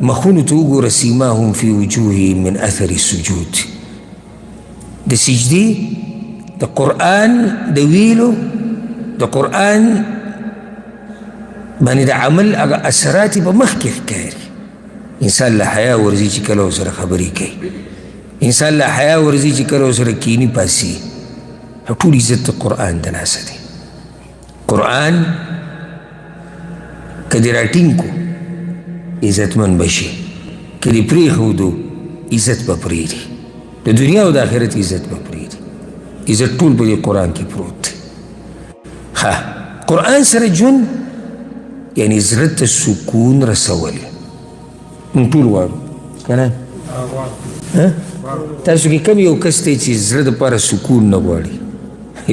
مخونو ته وګوره سیماهم فی وجوههم من اثر السجود. د سجدې د قرآن د ویلو د قرآن باندې د عمل هغه اثرات یې په مخکې ښکاري. انسان له حیا ورځي چې کله ورسره خبرې کوي. انسان له حیا ورځي چې کله ورسره کیني پاسي. ټول عزت د قرآن د لاسه دی. قرآن که دې راټینګ کو عزتمن بشي، که دې پرېښودو عزت به پرېږدي. د دنیا او د آخرت عزت به پرېږدي. عزت ټول په دې قرآن کې پروت دی. قرآن سره ژوند یعنی زړه ته سکون رسول. موږ ټول غواړو که نه؟ تاسو کې کم یو کس دی چې زړه دپاره سکون نه غواړي؟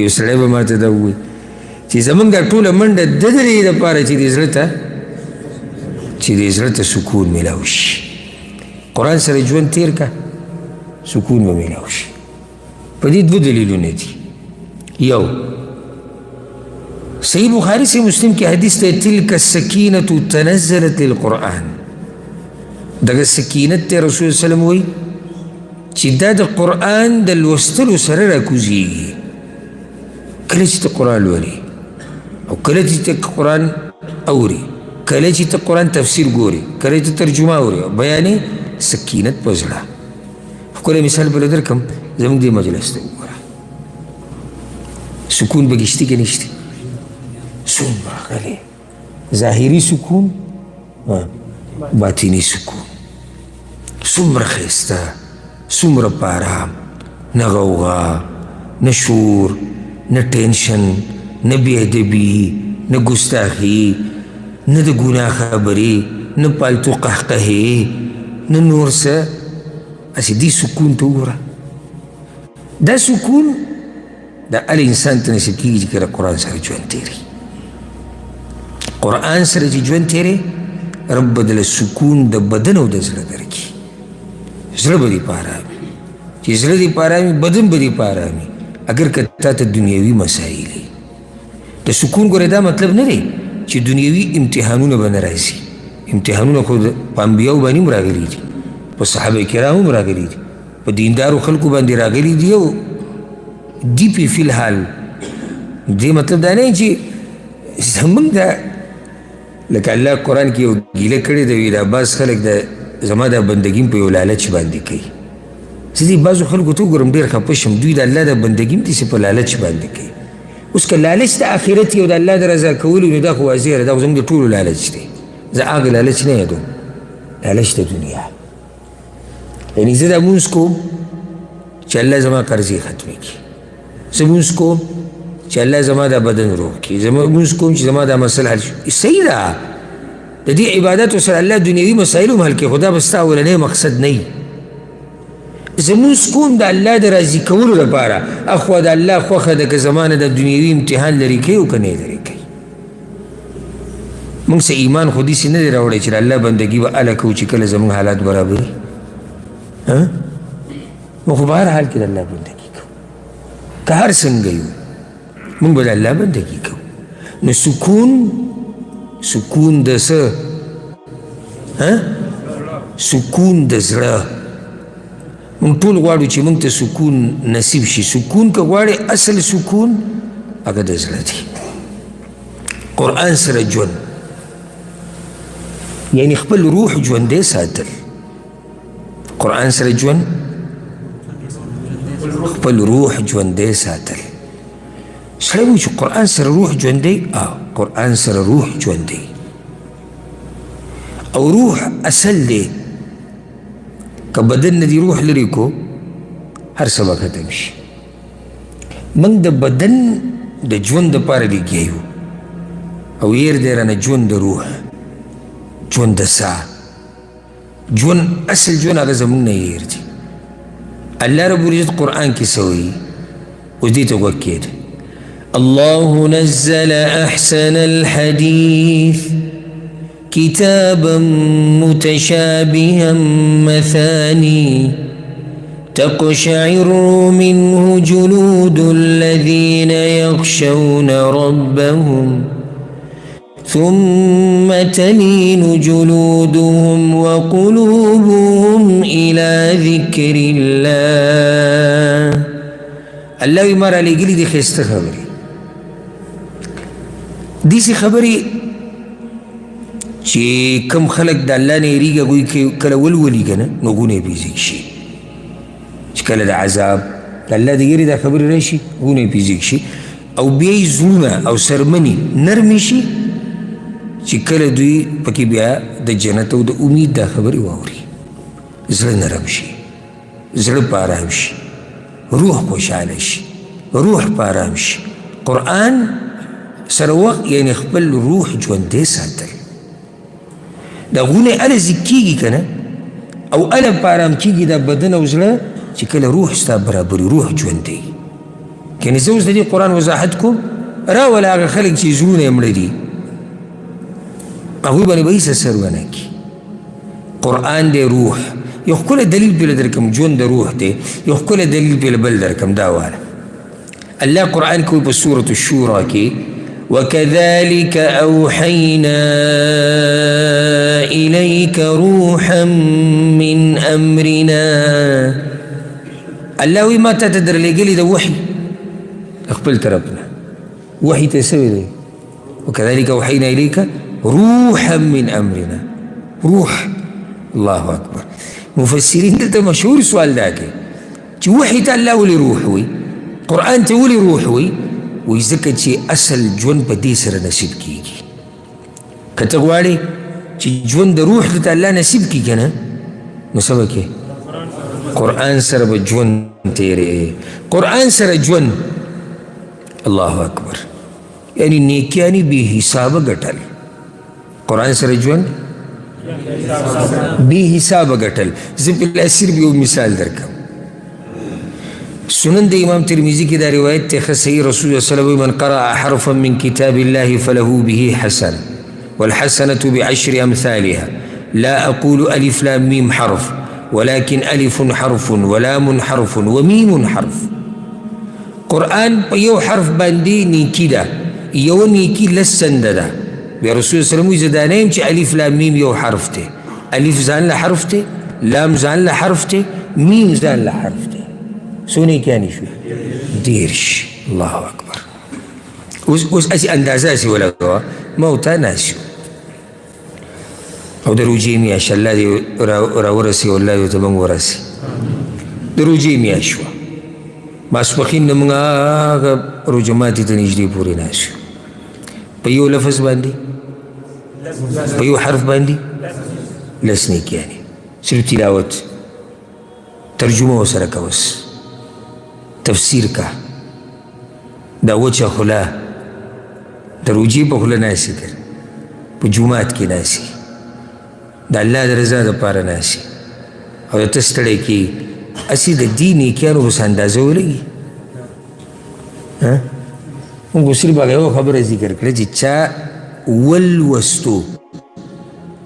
یو سړی به ماته دا ووایي چې زمونږ دا ټوله منډه د دې دپاره چې دې زړه ته سکون میلاو شي. قرآن سره ژوند تیر که سکون به میلاو شي. په دې دوه دلیلونه دي. یو صحیح بخاری سے مسلم کی حدیث ته تلک السکینة تنزلت للقرآن. دغه سکینت ته رسول صلی الله علیه وسلم وایي چې دا د قرآن د لوستلو سره راکوزیږي. کله چې ته قرآن لولې او کله چې ته قرآن اوري، کله چې ته قرآن تفسیر ګوري، کله چې ترجمه اوري بیانې، سکینت په زړه. ښکلی مثال بله درکړم. زموږ دې مجلس ته وګوره، سکون پکې شته که نشته؟ څومره غلی ظاهري سکون، باطني سکون. څومره ښایسته، څومره په ارام، نه غوغا، نه شور، نه ټینشن، نه بې ادبي، نه ګستاخي، نه د ګناه خبرې، نه پالتو قهقهې، نه نور څه. هسې دې سکون ته وګوره. دا سکون د هر انسان ته نصیب کېږي چې کله قرآن سره ژوند تېري. قرآن سره چې ژوند تېری رب به دله سکون د بدن او د زړه درکړي. زړه به دې په ارامي، چې زړه دې په ارامي بدن به دې په ارامي. اگر که تا ته دنیوي مسایل د سکون ګوره دا مطلب نه دی چې دنیوي امتحانونه به نه راځي. امتحانونه خو په انبیاو باندې هم راغلي دي، په صحابه کرامو هم راغلي دي، په دیندارو خلکو باندې راغلي دي. او دی پې فی الحال دې مطلب دا نه چې زمونږ دا لکه الله قرآن کې یو ګیله کړې ده، وي دا بعض خلک د زما دا بندګي په یو لالچ باندې کوي. زه دې بعضو خلکو ته وګورم ډېر خفه شم، دوی د الله د بندګي هم داسې په لالچ باندې کوي. اوس که لالچ د آخرت یو د الله د رضا کولو نو دا خو واضح ده، دا خو زموږ د ټولو لالچ دی. زه هغه لالچ نه یادوم، لالچ د دنیا. یعنې زه دا مونځ کوم چې الله زما قرضې ختمې کړي، زه مونځ کوم چې الله زما دا بدن روغ کړي، زه مونځ کوم چې زما دا مسله حل شي. صحیح ده، د دې عباداتو سره الله دنیوي مسایل هم حل کړي، خو دا به ستا اولنی مقصد نه وي. زه مونځ کوم د الله د راضي کولو لپاره، اخوا د الله خوښه ده که زما نه د دنیوي امتحان لرې کوي او که نه یې لرې کوي. موږ څه ایمان خو داسې نه دی راوړی چې د الله بندګي به هله کوو چې کله زموږ حالات برابري. موږ خو په هر حال کې د الله بندګي کوو، که هر څنګه یو موږ به د الله بندګي کوو. نو سکون د څه؟ سکون د زړه. موږ ټول غواړو چې موږ ته سکون نصیب شي. سکون که غواړې اصل سکون هغه د زړه دی. قرآن سره ژوند یعنی خپل روح ژوندی ساتل. قرآن سره ژوند خپل روح ژوندی ساتل. سړی وایي چې قرآن سره روح ژوندی، قرآن سره روح ژوندی او روح اصل دی. که بدن نه دې روح لرې کو هر څه به ختم شي. موږ د بدن د ژوند دپاره لګیا یو او هیر دی رانه ژوند د روح، ژوند د ساه، ژوند اصل ژوند هغه زموږ نه هیر دی. الله رب العزت قرآن کې څه وایي؟ اوس دې ته غوږ کېږده. الله نزل أحسن الحديث كتابا متشابها مثاني تقشعر منه جلود الذين يخشون ربهم ثم تلين جلودهم وقلوبهم إلى ذكر الله. الله وی مارا لګلي دي ښایسته خبرې، داسې خبرې چې کم خلک د الله نه یېرېږي هغوی کله ولولي که نه نو غونه یې پرې زیږ شي، چې کله د عذاب د الله د یېرې دا خبرې راشي غونه یې پرې زیږ شي، او بیا یې زړونه او سرمنې نرمې شي چې کله دوی پکې بیا د جنت او د امید دا خبرې واوري، زړه نرم شي، زړه په ارام شي، روح خوشحاله شي، روح په ارام شي. قرآن سره وخت یعنی خپل روح ژوندی ساتل، دا غونه اله ذکر کېږي که نه او اله په ارام کېږي دا بدن او زړه چې کله روح ستا برابري، روح ژوندی. یعنې زه اوس د دې قرآن وضاحت کوم، راوله هغه خلک چې زړونه یې مړه دي هغوی باندې به هېڅ اثر ونه کړي. قرآن دی روح، یو ښکلی دلیل پې له درکړم، ژوند د روح دی، یو ښکلی دلیل پې له بل درکړم، دا واله. الله قرآن کې په سورة الشورى کې وكذلك أوحينا إليك روحا من أمرنا. الله وی ما ته در لېږلي د وحي خپل طرفنا، وحي ته څه ویلی؟ وكذلك أوحينا إليك روحا من أمرنا. روح، الله أكبر. مفسرین دلته مشهور سوال دا کوي چې وحي ته الله ولې روح وي، قرآن ته ولې روح وي؟ وی ځکه چې اصل ژوند په دې سره نصیب کېږي. که ته غواړې چې ژوند د روح ته الله نصیب کړي که نه نو څه به کوې؟ قرآن سره به ژوند تېرې، قرآن سره ژوند. الله اکبر. یعنی نیکیانې بې حسابه ګټل، قرآن سره ژوند بې حسابه ګټل. زه په صرف یو مثال درکړم. سنن د امام ترمذي کې دا روایت ته صحیح رسول الله صلی الله علیه وسلم من قرأ حرفا من كتاب الله فله به حسنه والحسنة بعشر أمثالها لا أقول ألف لام ميم حرف ولكن ألف حرف ولام حرف وميم حرف. قرآن په یو حرف باندې نیکي ده، یو نیکي لس سنده ده. بیا رسول الله صلی الله علیه وسلم زه دا نه یم چې الف لام میم یو حرف دی، الف ځان له حرف دی، لام ځان له حرف دی، میم ځان له حرف دی. څو نیکیانې شوې؟ دېرش. الله اکبر. اوس هسې اندازه هسې ولګوه، ما او تا ناست یو او د روژې میاشت الله دې راورسوي، الله دې ته موږ ورسوي. د روژې میاشت شوه، ماسپښین نه موږ هغه روژه ماتې ته نږدې پورې ناست یو، په یو لفظ باندې په یو حرف باندې لس نیکیانې، صرف تلاوت، ترجمه ورسره که، اوس تفسیر کا، دا وچه خوله د روژې په خوله ناستې که په جومات کې ناستې، د الله د رضا دپاره ناستې او د ته ستړی کېږي، هسې د دې نیکیانو اوس اندازه ولګي. موږ صرف هغه یوه خبره ذکر کړه چې چا ولوستو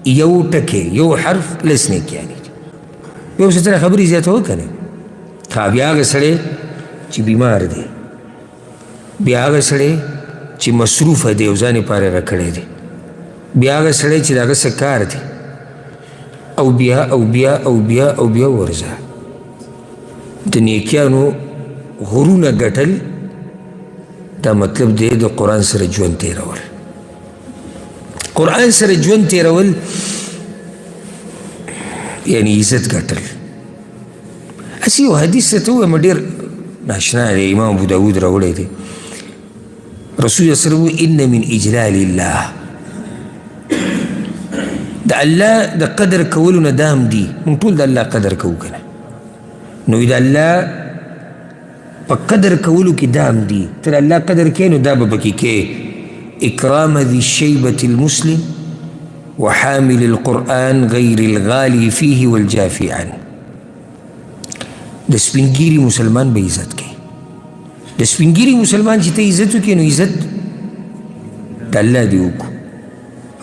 یو ټکی یو حرف لس نیکیانې، یو څه سره خبرې زیاته وکړې. بیا هغه سړی چې بیمار دی، بیا هغه سړی چې مصروفه دی او ځان یې پاره راکړی دی، بیا هغه سړی چې د هغه څه کار دی، او بیا او بیا او بیا او بیا ورځه. د نیکیانو غرونه ګټل دا مطلب دی د قرآن سره ژوند تېرول. قرآن سره ژوند تېرول یعنی عزت ګټل. هسې یو حدیث ته ووایم ډېر ناشنا دی، امام ابو داود راوړی دی. رسول الله صلی الله علیه وسلم ان من اجلال الله، د الله د قدر کولو نه دا هم دي. موږ ټول د الله قدر کوو که نه، نو د الله په قدر کولو کې دا هم دي ته د الله قدر کوې نو دا به پکې کې اکرام ذي الشیبة المسلم وحامل القرآن غیر الغالی فيه والجافی عنه د سپینګیري مسلمان به عزت کوي د سپینګیري مسلمان چې ته عزت وکړې نو عزت د الله دې وکړو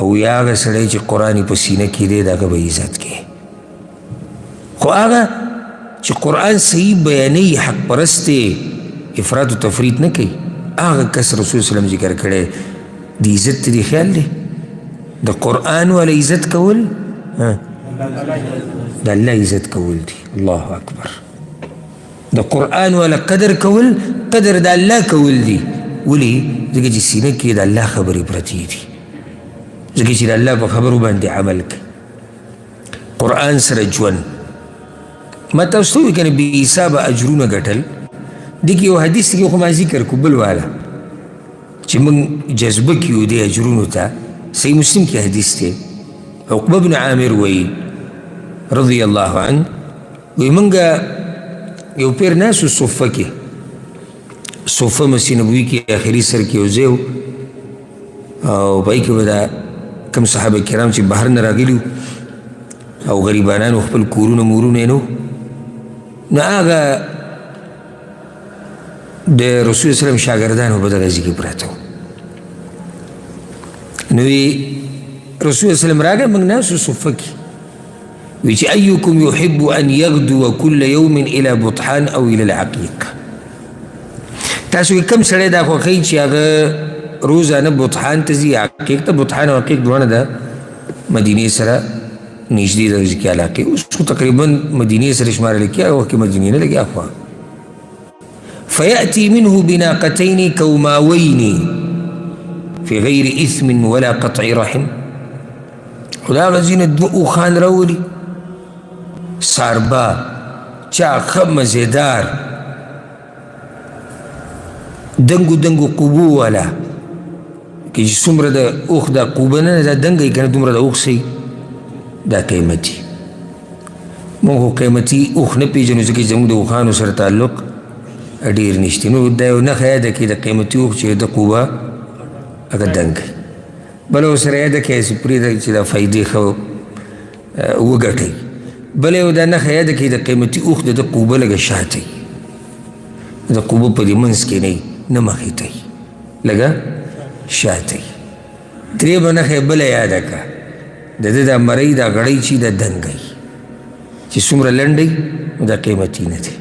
او یا هغه سړی چې قرآن یې په سینه کې دی د هغه به عزت کوي خو هغه چې قرآن صحیح بیانوي حق پرست دی افراط و تفریط نه کوي هغه کس رسول وسلم ذکر کړی د عزت ته دې خیال دی د قرآن والا عزت کول د الله عزت کول دی الله اکبر د قرآن والا قدر کول قدر د الله کول دی ولې ځکه چې سینه کې د الله خبرې پرتې دي ځکه چې د الله په خبرو باندې عمل کوي قرآن سره ژوند ما تاسو ته وایي که نه بې حسابه اجرونه ګټل دې کې یو حدیث کې خو ما ذکر کړو بل والا چې موږ جذبه کیو دې اجرونو ته صحیح مسلم کې حدیث دی عقبه بن عامر وایي رضی الله عنه وایي موږ یو پیر ناسو صفه کې صفه مسجد نبوي کې آخري سر کې یو ځای او پای کې به دا کم صحابه کرام چې بهر نه راغلي او غریبانانو خپل کورونه مورونه یې نه نو هغه د رسول سلم شاګردانو په دغه ځای کې پراته وو نو رسول سلم راغی موږ ناسو صفه کې وی چې ایکم یحب ان یغدو کل یوم الى بطحان او الى العقیق تاسو کې کم سړی دا خوښوي چې هغه روزانه بطحان ته ځي عقیق ته بطحان او عقیق دواړه د مدینې سره نږدې د ځکې علاقې اوس خو تقریبا مدینې سره شمارل کېږي هغه وخت کې مدینې نه لګي اخوا فیأتي منه بناقتین کوماوین فی غیر اثم ولا قطع رحم خدا هغه ځینې دوه اوښان راولي ساربا چاقه مزیدار دنګو دنګو قوبو والا که چې څومره د اوښ دا قوبه نه دا دنګه یي که نه دومره د اوښ صحیح دا قیمتي موږ خو قیمتي اوښ نه پېژنو ځکه چې زموږ د اوښانو سره تعلق ډېر نشته نو دا یو نښه یاده کړي د قیمتي اوښ چې د قوبه هغه دنګ بله ورسره یاده کړئ چې پرېږده چې دا فایدې ښه وګټئ بله یو دا نښه یاده کړئ د قیمتي اوښ د قوبه لږه شاته د قوبه په دې منځ کې نه مخې ته لږه شاته درېیمه نښه بله یاده کړه د ده دا مرۍ دا غړۍ چې دا دنګی چې څومره لنډی نو دا قیمتي نه دی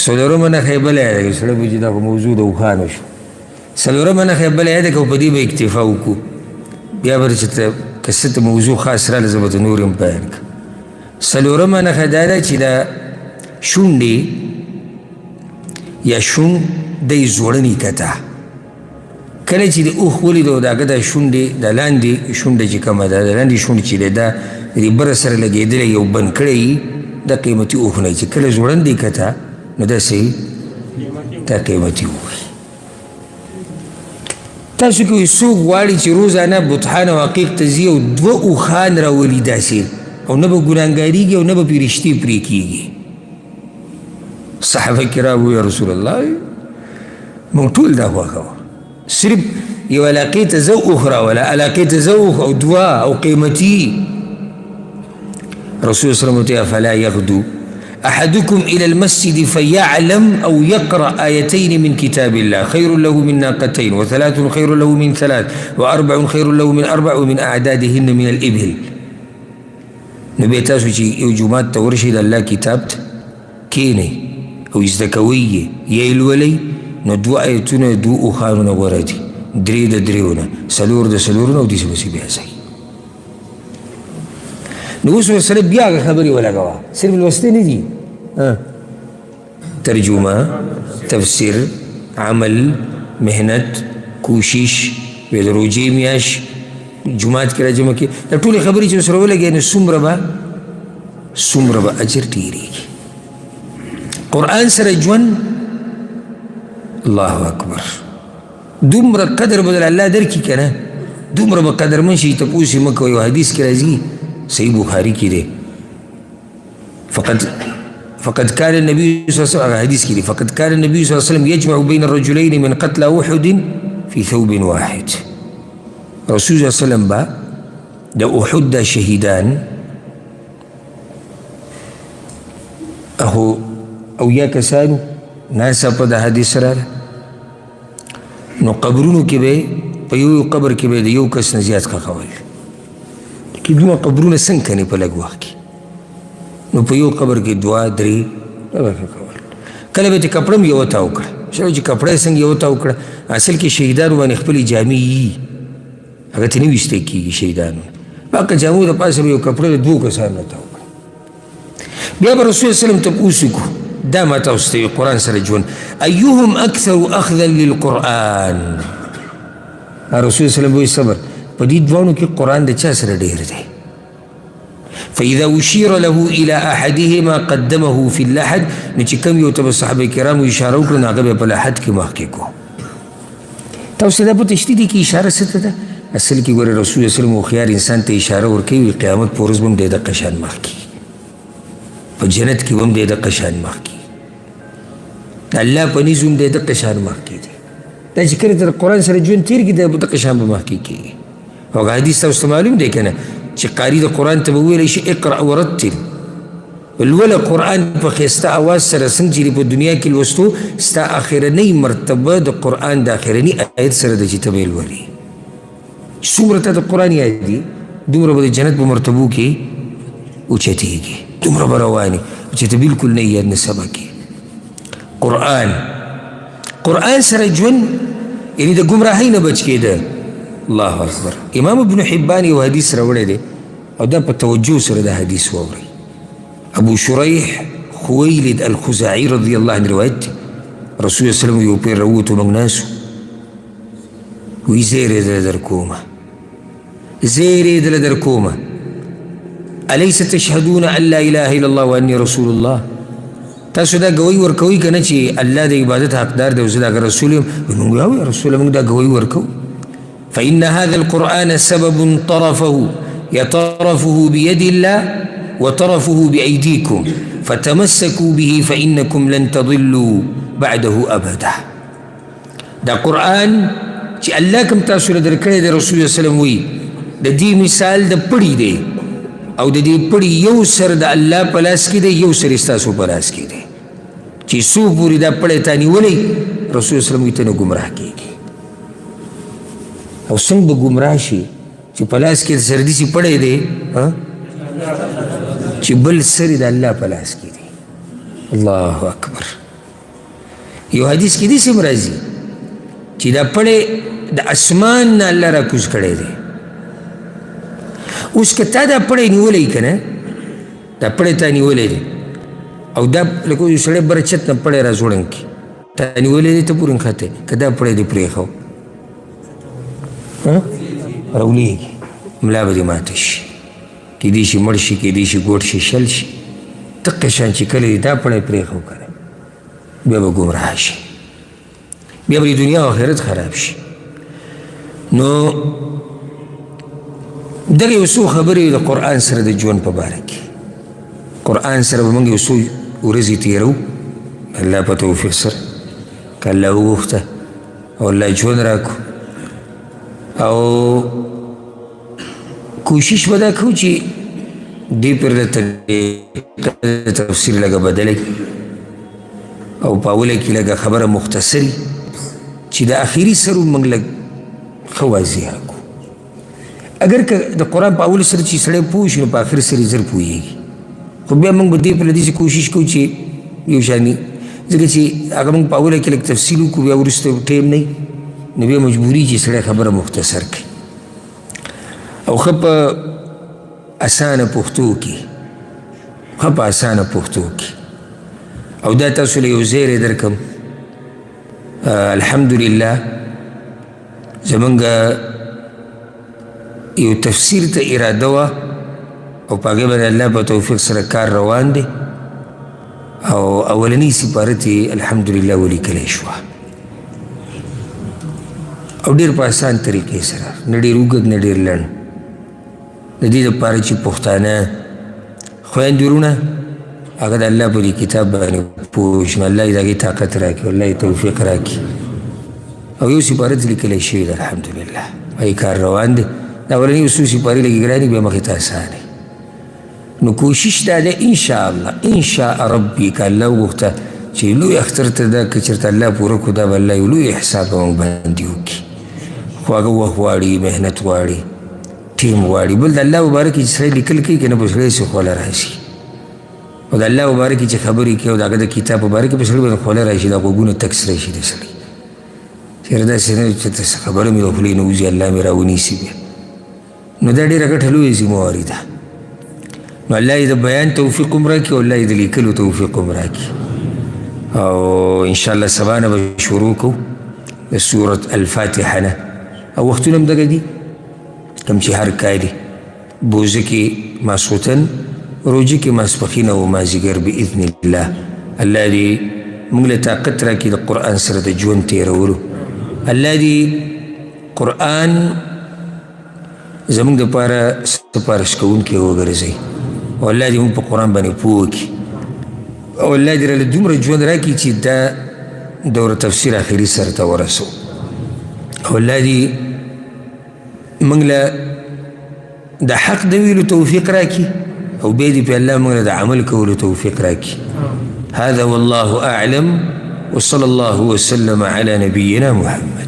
څلورمه نښه بله یاده کړه سړی به چې دا خو موضوع د اوښانو شو څلورمه نښه بله یاده کړه په دې به اکتفا وکړو بیا به چې ته که څه ته موضوع خاص راله زه به ته نور هم بیان کړم څلورمه نښه دا ده چې دا شونډې یا شون دی زوړنی کته کله چې د اوښ ولیدو د هغه دا شونډې د لاندې شونډه چې کومه ده د لاندې شونډې چې دی دا د دې بره سره لګېدلی یو بند کړی وي دا قیمتي اوښ نه چې کله زوړندې کته نو داسې دا قیمتي اوښ تاسو کې څوک غواړي چې روزانه بطحان او عقیق ته ځي او دوه اوښان راولي داسې او نه به ګناهګارېږي او نه به پرې رشتې پرې کېږي صحابه کرام یا رسول الله موږ ټول دا خوښوو صرف یو علاقې ته زه اوښ راوله علاقې ته زه اوښ او دوه او قیمتي رسول وسلم ته افلا یغدو احدکم الى المسجد فيعلم او يقرأ آيتين من كتاب الله خير له من ناقتين وثلاث خير له من ثلاث واربع خير له من اربع ومن اعدادهن من الابل نبي تاسو چې یو جومات ته ورشئ د الله کتاب ته کښېنئ او زده کوئ یې یا یې لولئ نو دوه آیتونه دوه اوښانونه غوره دي درې د درېو نه څلور د څلورو نه او داسې پسې بیا ځئ نو اوس ورسره بیا هغه خبرې ولګوه صرف لوستې نه دي ترجمه تفسیر عمل محنت کوشش وې د روژې میاشت جومات کې راجمع کې دا ټولې خبرې چې ورسره ولګې نو څومره به اجر ډېرېږي قرآن سره ژوند الله اکبر دومره قدر بدل الله درکړي که نه دومره به قدرمن شي تپوس یې مه کوئ یو حدیث کې راځي صحیح بخاري کې دی فقط فقد كان النبي صلى الله عليه وسلم حديث كده فقد كان النبي صلى الله عليه وسلم يجمع بين الرجلين من قتل أحد في ثوب واحد. رسول الله صلى الله عليه وسلم با د احد دا شهیدان او یا کسانو ناسا پا دا حدیث رالا نو قبرونو کی بے پا یو قبر کی بے دا یو کس نزیاد کا قول کی دونه قبرونه سنگ کنی پا لگ وقت کی نو پا یو قبر کی دعا دری کله به تی کپڑم یو تاو کړه شو چې کپڑه څنګه یو تاو کړه اصل کې شهیدانو باندې خپل جامې هغه ته نه ویسته کېږي شهیدانو باقي جامو د پاسه یو کپڑه د دوه کسانو نه تاو کړه. بیا به رسول صلی الله علیه وسلم تپوس وکړو دا ما تاسو ته قرآن سره ژوند ایهم اکثر اخذا للقرآن رسول صلی الله علیه وسلم وایي صبر په دې دواړو کې قرآن د چا سره ډېر دی فإذا أشير له إلى أحدهما قدمه في اللحد نچی کم یو تب صحابه کرامو اشاره وکړه هغه به په لحد کې مخکې کو. تاسو دا پته شته دي کې اشاره څه ده اصل کې ګوره رسول الله صلی الله علیه وسلم خيار انسان ته اشاره ورکوي قیامت پر ورځ به هم د قشان مخکې په جنت کې هم د قشان مخکې الله په نيز هم د قشان مخکې دي دا چې کله تر قرآن سره ژوند تیر کې د قشان به مخکې کېږي او حدیث تاسو معلوم دی کنه چې قاری د قرآن ته به ویلی شي اقرأ ورتل ولوله قرآن په ښایسته اواز سره څنګه چې په دنیا کې لوستو ستا اخرنۍ مرتبه د قرآن د اخرني آیت سره ده چې ته به یې لولې څومره ته د قرآن یاد دي دومره به د جنت په مرتبو کې اوچتېږي دومره به روانې چې ته بلکل نه یاد نه سبا کې قرآن سره ژوند یعنې د ګمراهۍ نه بچ کېده. الله اکبر. امام ابن حبان یو حدیث راوړی دی او دا په توجه سره دا حدیث واورئ. ابو شریح خویلد الخزاعي رضی الله عنه روایت دی رسول الله صلی الله علیه وسلم یو پیر راووتو موږ ناسو وی زیرې دله در کومه زیرې دله در کومه الیس تشهدون ان لا اله الا الله وانی رسول الله تاسو دا ګوی ورکوئ که نه چې الله د عبادت حقدار دی او زه د هغه رسول یم موږ وایو یا رسوله موږ دا ګوی ورکوو فإن هذا القرآن سبب طرفه يطرفه بيد الله وطرفه بأيديكم فتمسكوا به فإنكم لن تضلوا بعده أبدا. دا قرآن چې الله کوم تاسو له درکړی دی رسول الله صلی الله علیه وسلم وی د دې مثال د پړي دی او د دې پړي یو سر د الله په لاس کې دی یو سر ستاسو په لاس کې دی چې څو پورې دا پړی تا نیولی رسول الله صلی الله علیه وسلم ته نه ګمراه کېږي او څنګه به ګمراه شي چې په لاس کې سر داسې پړی دی چې بل سر د الله په لاس کې دی. الله اکبر. یو حدیث کې داسې هم راځي چې دا پړی د اسمان نه الله راکوز کړی دی. اوس که تا دا پړی نیولی که نه دا پړی تا نیولی دی او دا لکه یو سړی بره چت نه پړی را ځوړن کړي تا نیولی دی ته پورې نښتی که دا پړی دې پرېښو راولیږي ملا به دې ماته شي کیدای شي مړ شي کیدای شي ګوټ شي شل شي دقه شان چې کله دې دا پړی پرېښو که نه بیا به ګمراه شي بیا به دنیا او آخرت خراب شي. نو دغه یو څو خبرې د قرآن سره د ژوند په باره کې قرآن سره به موږ یو څو ورځې تېرو الله په توفیق سره که الله وغوښته او الله ژوند راکړو او کوشش به دا کوو چې دې پر د تفسیر لږه بدله او په اوله کې لږه خبره مختصري چې د آخري سر موږ لږ ښه واضح کړو. اگر که د قرآن په اول سره چې سړی پوه شي نو په آخر سره زر پوهېږي خو بیا موږ به دې په داسې کوشش کوو چې یو شاني ځکه چې هغه موږ په اوله کې لږ تفصیل وکړو بیا وروسته ټیم نه نو بیا مجبوري چې سړی خبره مختصر کړي او ښه په اسانه پښتو کې او دا تاسو له یو زیری درکم. الحمدلله زمونږ یو تفسیر ته اراده وه او په هغې باندې الله په توفیق سره کار روان دی او اولنی سپارت یې الحمدلله ولیکلی شوه او ډېر په اسان طریقې سره نه ډېر اوږد نه ډېر لنډ د دې دپاره چې پښتانه خویندې وروڼه هغه د الله په دې کتاب باندې پوه شي، نو الله یې د هغې طاقت راکړي، الله یې توفیق راکړي. او یو سپاره ځ لیکلی شوي ده الحمدلله، هغې کار روان دی. دا اولني یو څو سپارې لږې ګرانې بیا مخې ته اسانه. نو کوشش دا ده انشاءالله انشاء ربي که الله وغوښته چې لوی اختر ته دا که چېرته الله پوره کړو دا به الله یو لوی احسان په موږ باندې وکړي. خو هغه وخت غواړي، محنت غواړي، ټیم غواړي. بل د الله مبارک چې سړی لیکل کوي که نه په سړی سې خوله راشي، او د الله مبارک چې خبرې کوي او د هغه د کتاب مبارک په سړي باندې خوله راشي، دا غوږونه تک سره شي د سړي. چېرې داسې نه چې خبره مې د خولې نه وځي الله مې راونیسي بیا، نو دا ډېره ګټه لویه ذمواري ده. نو الله یې د بیان توفیق هم راکړي او الله یې د لیکلو توفیق هم راکړي. او انشاءالله سبا نه به شروع کوو د سورة الفاتحه نه، او وختونه هم دغه دي کوم چې هر کالي بوزه کې ماسخوتن، روجه کې ماسپښین او مازدیګر باذن الله. الله دې موږ له طاقت راکړي د قرآن سره د ژوند تېرولو. الله دې قرآن زموږ دپاره سپارښت کوونکی وګرځوي، او الله دې موږ په قرآن باندې پوه کړي، او الله دې راله دومره ژوند راکړي چې دا دوره تفسیر آخري سر ته ورسو، او الله دې موږ له د حق د ویلو توفیق راکړي، او بیا دې په الله موږ له د عمل کولو توفیق راکړي. هذا والله أعلم، وصلى الله وسلم على نبينا محمد.